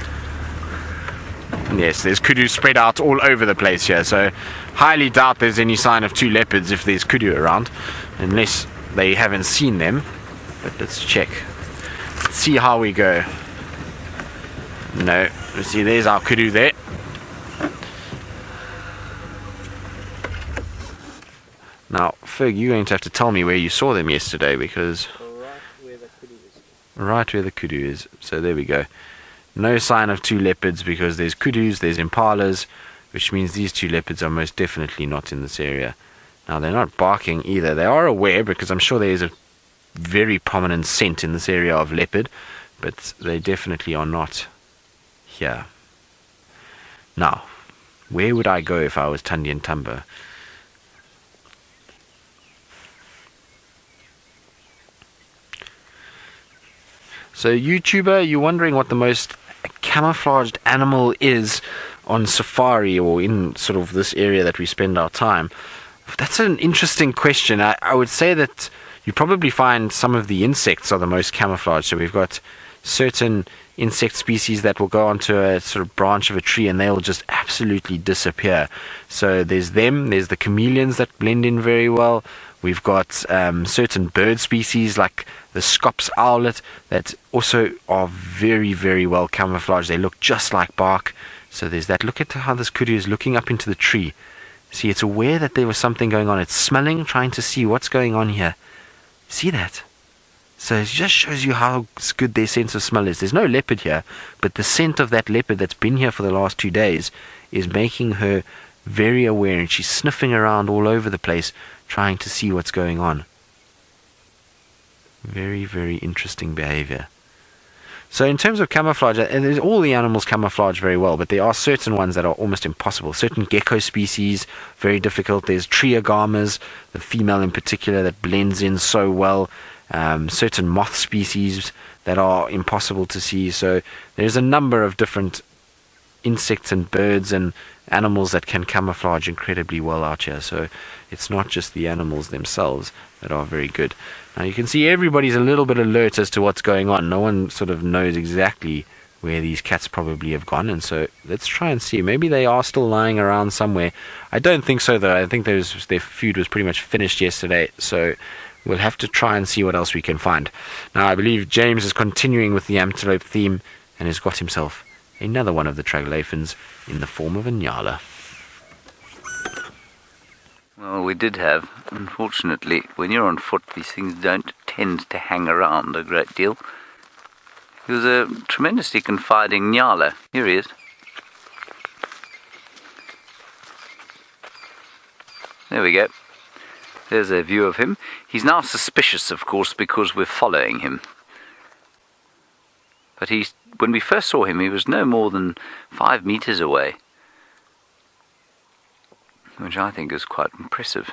[SPEAKER 4] And yes, there's kudu spread out all over the place here, so highly doubt there's any sign of two leopards if there's kudu around, unless they haven't seen them. But let's check. Let's see how we go. No, let's see, there's our kudu there. Now, Ferg, you're going to have to tell me where you saw them yesterday, because... Right where the kudu is. So there we go. No sign of two leopards, because there's kudus, there's impalas, which means these two leopards are most definitely not in this area. Now, they're not barking either. They are aware, because I'm sure there is a very prominent scent in this area of leopard, but they definitely are not here. Now, where would I go if I was Thandi and Tambo? So YouTuber, you're wondering what the most camouflaged animal is on safari, or in sort of this area that we spend our time? That's an interesting question. I would say that you probably find some of the insects are the most camouflaged. So we've got certain insect species that will go onto a sort of branch of a tree and they'll just absolutely disappear. So there's them, there's the chameleons that blend in very well. We've got certain bird species like the Scops owlet that also are very, very well camouflaged. They look just like bark. So there's that. Look at how this kudu is looking up into the tree. See, it's aware that there was something going on. It's smelling, trying to see what's going on here. See that? So it just shows you how good their sense of smell is. There's no leopard here, but the scent of that leopard that's been here for the last 2 days is making her very aware, and she's sniffing around all over the place, trying to see what's going on. Very, very interesting behavior. So in terms of camouflage, and all the animals camouflage very well, but there are certain ones that are almost impossible. Certain gecko species, very difficult. There's triagamas, the female in particular, that blends in so well. Certain moth species that are impossible to see. So there's a number of different insects and birds and animals that can camouflage incredibly well out here. So it's not just the animals themselves that are very good. Now you can see everybody's a little bit alert as to what's going on. No one sort of knows exactly where these cats probably have gone, and so let's try and see. Maybe they are still lying around somewhere. I don't think so though. I think their food was pretty much finished yesterday, so we'll have to try and see what else we can find. Now I believe James is continuing with the antelope theme and has got himself another one of the troglophans in the form of a nyala.
[SPEAKER 2] Well, we did have, unfortunately, when you're on foot, these things don't tend to hang around a great deal. He was a tremendously confiding nyala. Here he is. There we go. There's a view of him. He's now suspicious, of course, because we're following him. But when we first saw him, he was no more than 5 meters away, which I think is quite impressive.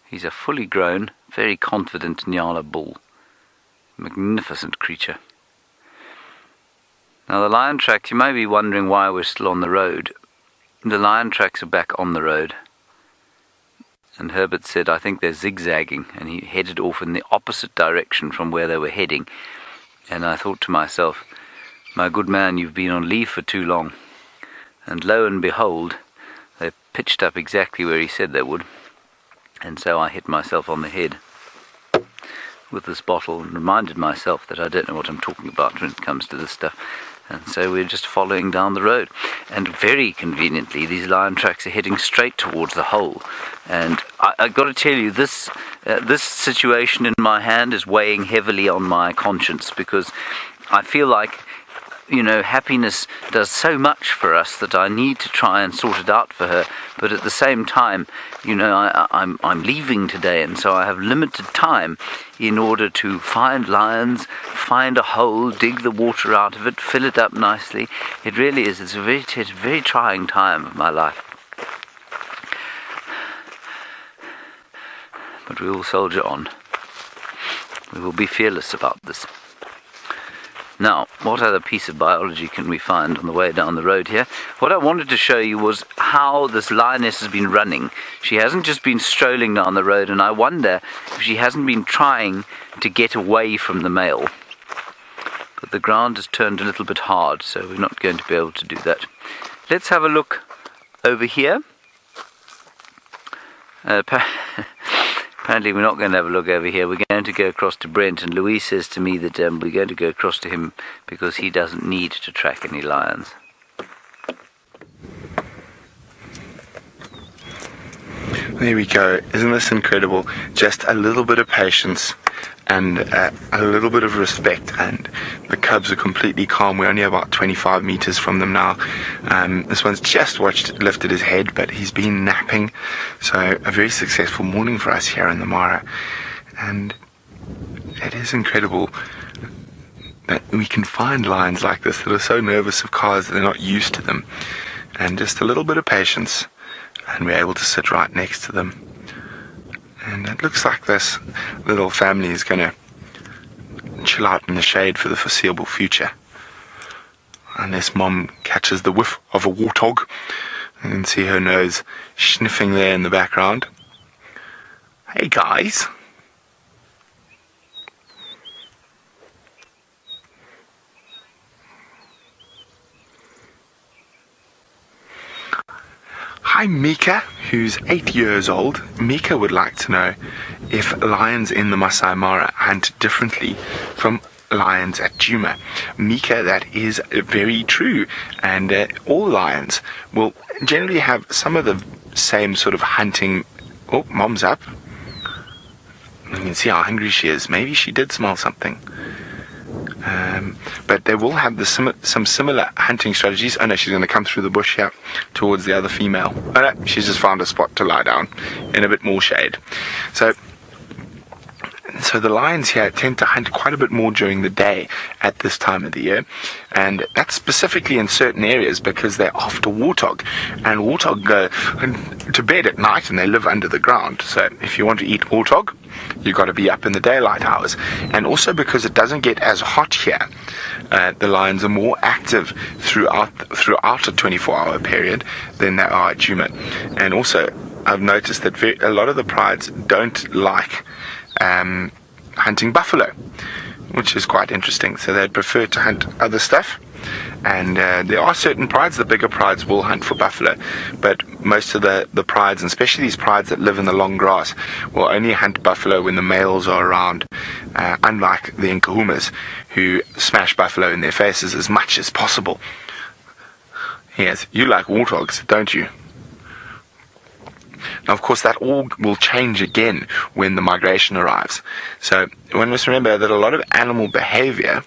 [SPEAKER 2] He's a fully grown, very confident nyala bull. Magnificent creature. Now the lion tracks, you may be wondering why we're still on the road. The lion tracks are back on the road. And Herbert said, I think they're zigzagging, and he headed off in the opposite direction from where they were heading. And I thought to myself, my good man, you've been on leave for too long. And lo and behold, they pitched up exactly where he said they would. And so I hit myself on the head with this bottle and reminded myself that I don't know what I'm talking about when it comes to this stuff. And so we're just following down the road. And very conveniently, these lion tracks are heading straight towards the hole. And I've got to tell you, this situation in my hand is weighing heavily on my conscience, because I feel like, happiness does so much for us that I need to try and sort it out for her. But at the same time, I'm leaving today, and so I have limited time in order to find lions, find a hole, dig the water out of it, fill it up nicely. It really is. It's a very trying time of my life. But we will soldier on. We will be fearless about this. Now, what other piece of biology can we find on the way down the road here? What I wanted to show you was how this lioness has been running. She hasn't just been strolling down the road, and I wonder if she hasn't been trying to get away from the male. But the ground has turned a little bit hard, so we're not going to be able to do that. Let's have a look over here. Apparently we're not going to have a look over here. We're going to go across to Brent, and Louise says to me that we're going to go across to him because he doesn't need to track any lions.
[SPEAKER 7] There we go. Isn't this incredible? Just a little bit of patience and a little bit of respect, and the cubs are completely calm. We're only about 25 meters from them now. This one's just lifted his head, but he's been napping. So a very successful morning for us here in the Mara, and it is incredible that we can find lions like this that are so nervous of cars that they're not used to them, and just a little bit of patience and we're able to sit right next to them. And it looks like this little family is going to chill out in the shade for the foreseeable future, unless Mom catches the whiff of a warthog. You can see her nose sniffing there in the background. Hey guys. Hi Mika, who's 8 years old. Mika would like to know if lions in the Masai Mara hunt differently from lions at Djuma. Mika, that is very true, and all lions will generally have some of the same sort of hunting. Oh, Mom's up. You can see how hungry she is. Maybe she did smell something. But they will have some similar hunting strategies. Oh no, she's going to come through the bush here towards the other female. Oh no, she's just found a spot to lie down in a bit more shade. So the lions here tend to hunt quite a bit more during the day at this time of the year, and that's specifically in certain areas because they're after warthog, and warthog go to bed at night and they live under the ground. So if you want to eat warthog, you've got to be up in the daylight hours. And also because it doesn't get as hot here, the lions are more active throughout a 24-hour period than they are at Djuma. And also I've noticed that a lot of the prides don't like hunting buffalo, which is quite interesting. So they'd prefer to hunt other stuff, and there are certain prides, the bigger prides will hunt for buffalo, but most of the prides, and especially these prides that live in the long grass, will only hunt buffalo when the males are around, unlike the Nkahumas, who smash buffalo in their faces as much as possible. Yes, you like warthogs, don't you? Now, of course, that all will change again when the migration arrives. So one must remember that a lot of animal behavior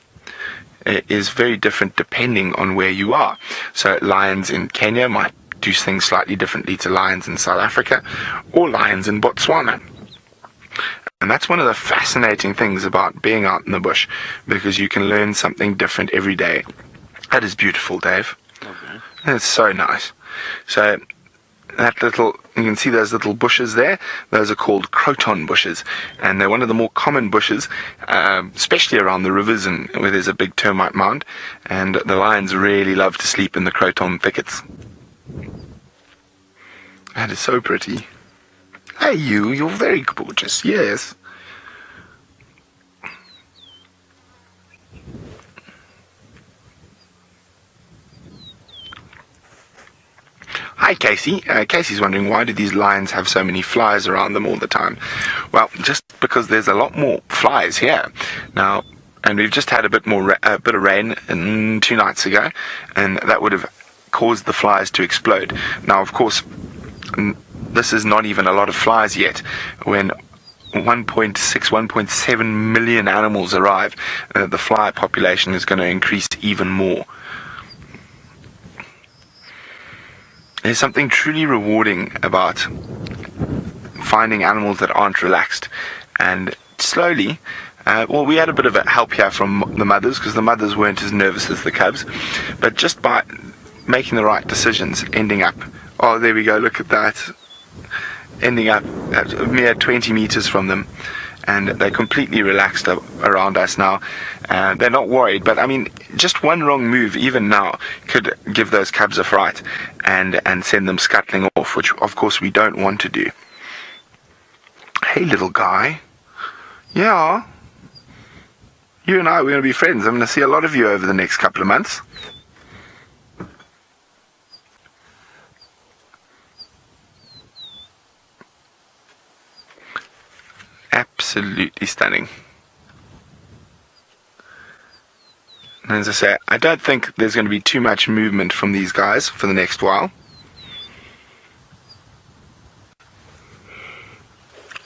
[SPEAKER 7] is very different depending on where you are. So lions in Kenya might do things slightly differently to lions in South Africa or lions in Botswana. And that's one of the fascinating things about being out in the bush, because you can learn something different every day. That is beautiful, Dave. Okay. It's so nice. So you can see those little bushes there. Those are called croton bushes, and they're one of the more common bushes, especially around the rivers and where there's a big termite mound, and the lions really love to sleep in the croton thickets. That is so pretty. Hey you're very gorgeous, yes. Hi Casey. Casey's wondering, why do these lions have so many flies around them all the time? Well, just because there's a lot more flies here now, and we've just had a bit of rain 2 nights ago, and that would have caused the flies to explode. Now, of course, this is not even a lot of flies yet. When 1.7 million animals arrive, the fly population is going to increase even more. There's something truly rewarding about finding animals that aren't relaxed, and slowly, we had a bit of a help here from the mothers, because the mothers weren't as nervous as the cubs, but just by making the right decisions, ending up, oh there we go, look at that, ending up at a mere 20 meters from them, and they're completely relaxed around us now. They're not worried, but I mean, just one wrong move, even now, could give those cubs a fright and send them scuttling off, which of course we don't want to do. Hey, little guy. Yeah. You and I, we're going to be friends. I'm going to see a lot of you over the next couple of months. Absolutely stunning. And as I say, I don't think there's going to be too much movement from these guys for the next while.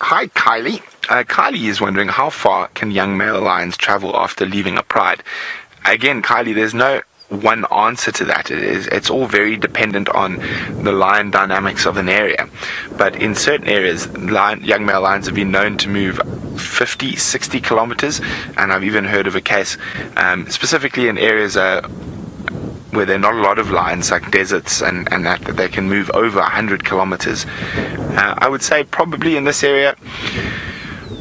[SPEAKER 7] Hi, Kylie. Kylie is wondering, how far can young male lions travel after leaving a pride? Again, Kylie, there's no one answer to that. It's all very dependent on the lion dynamics of an area. But in certain areas, young male lions have been known to move 50, 60 kilometers, and I've even heard of a case specifically in areas where there are not a lot of lions, like deserts and that they can move over 100 kilometers. I would say probably in this area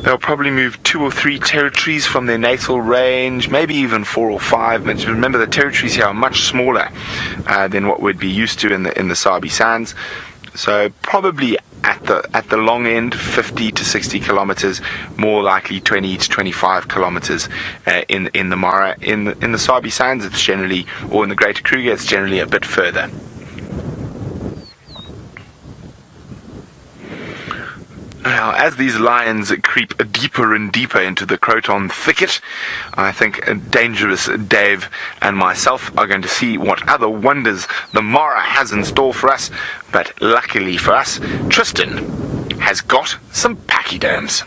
[SPEAKER 7] they'll probably move 2 or 3 territories from their natal range, maybe even 4 or 5. But remember, the territories here are much smaller than what we'd be used to in the Sabi Sands. So probably at the long end, 50 to 60 kilometers, more likely 20 to 25 kilometers in the Mara. In the Sabi Sands, it's generally, or in the Greater Kruger, it's generally a bit further. Now, as these lions creep deeper and deeper into the Croton thicket, I think Dangerous Dave and myself are going to see what other wonders the Mara has in store for us. But luckily for us, Tristan has got some pachyderms.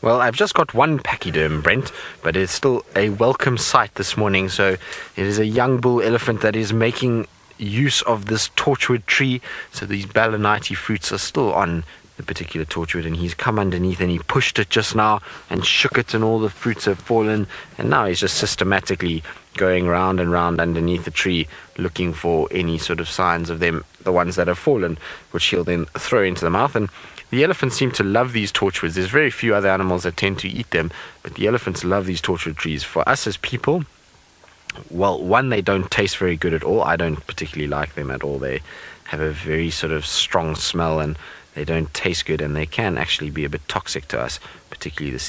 [SPEAKER 4] Well, I've just got one pachyderm, Brent, but it's still a welcome sight this morning. So it is a young bull elephant that is making use of this torchwood tree. So these balanite fruits are still on the particular torchwood, and he's come underneath and he pushed it just now and shook it, and all the fruits have fallen, and now he's just systematically going round and round underneath the tree looking for any sort of signs of them, the ones that have fallen, which he'll then throw into the mouth. And the elephants seem to love these torchwoods. There's very few other animals that tend to eat them, but the elephants love these torchwood trees. For us as people, well, one, they don't taste very good at all. I don't particularly like them at all. They have a very sort of strong smell, and they don't taste good, and they can actually be a bit toxic to us, particularly the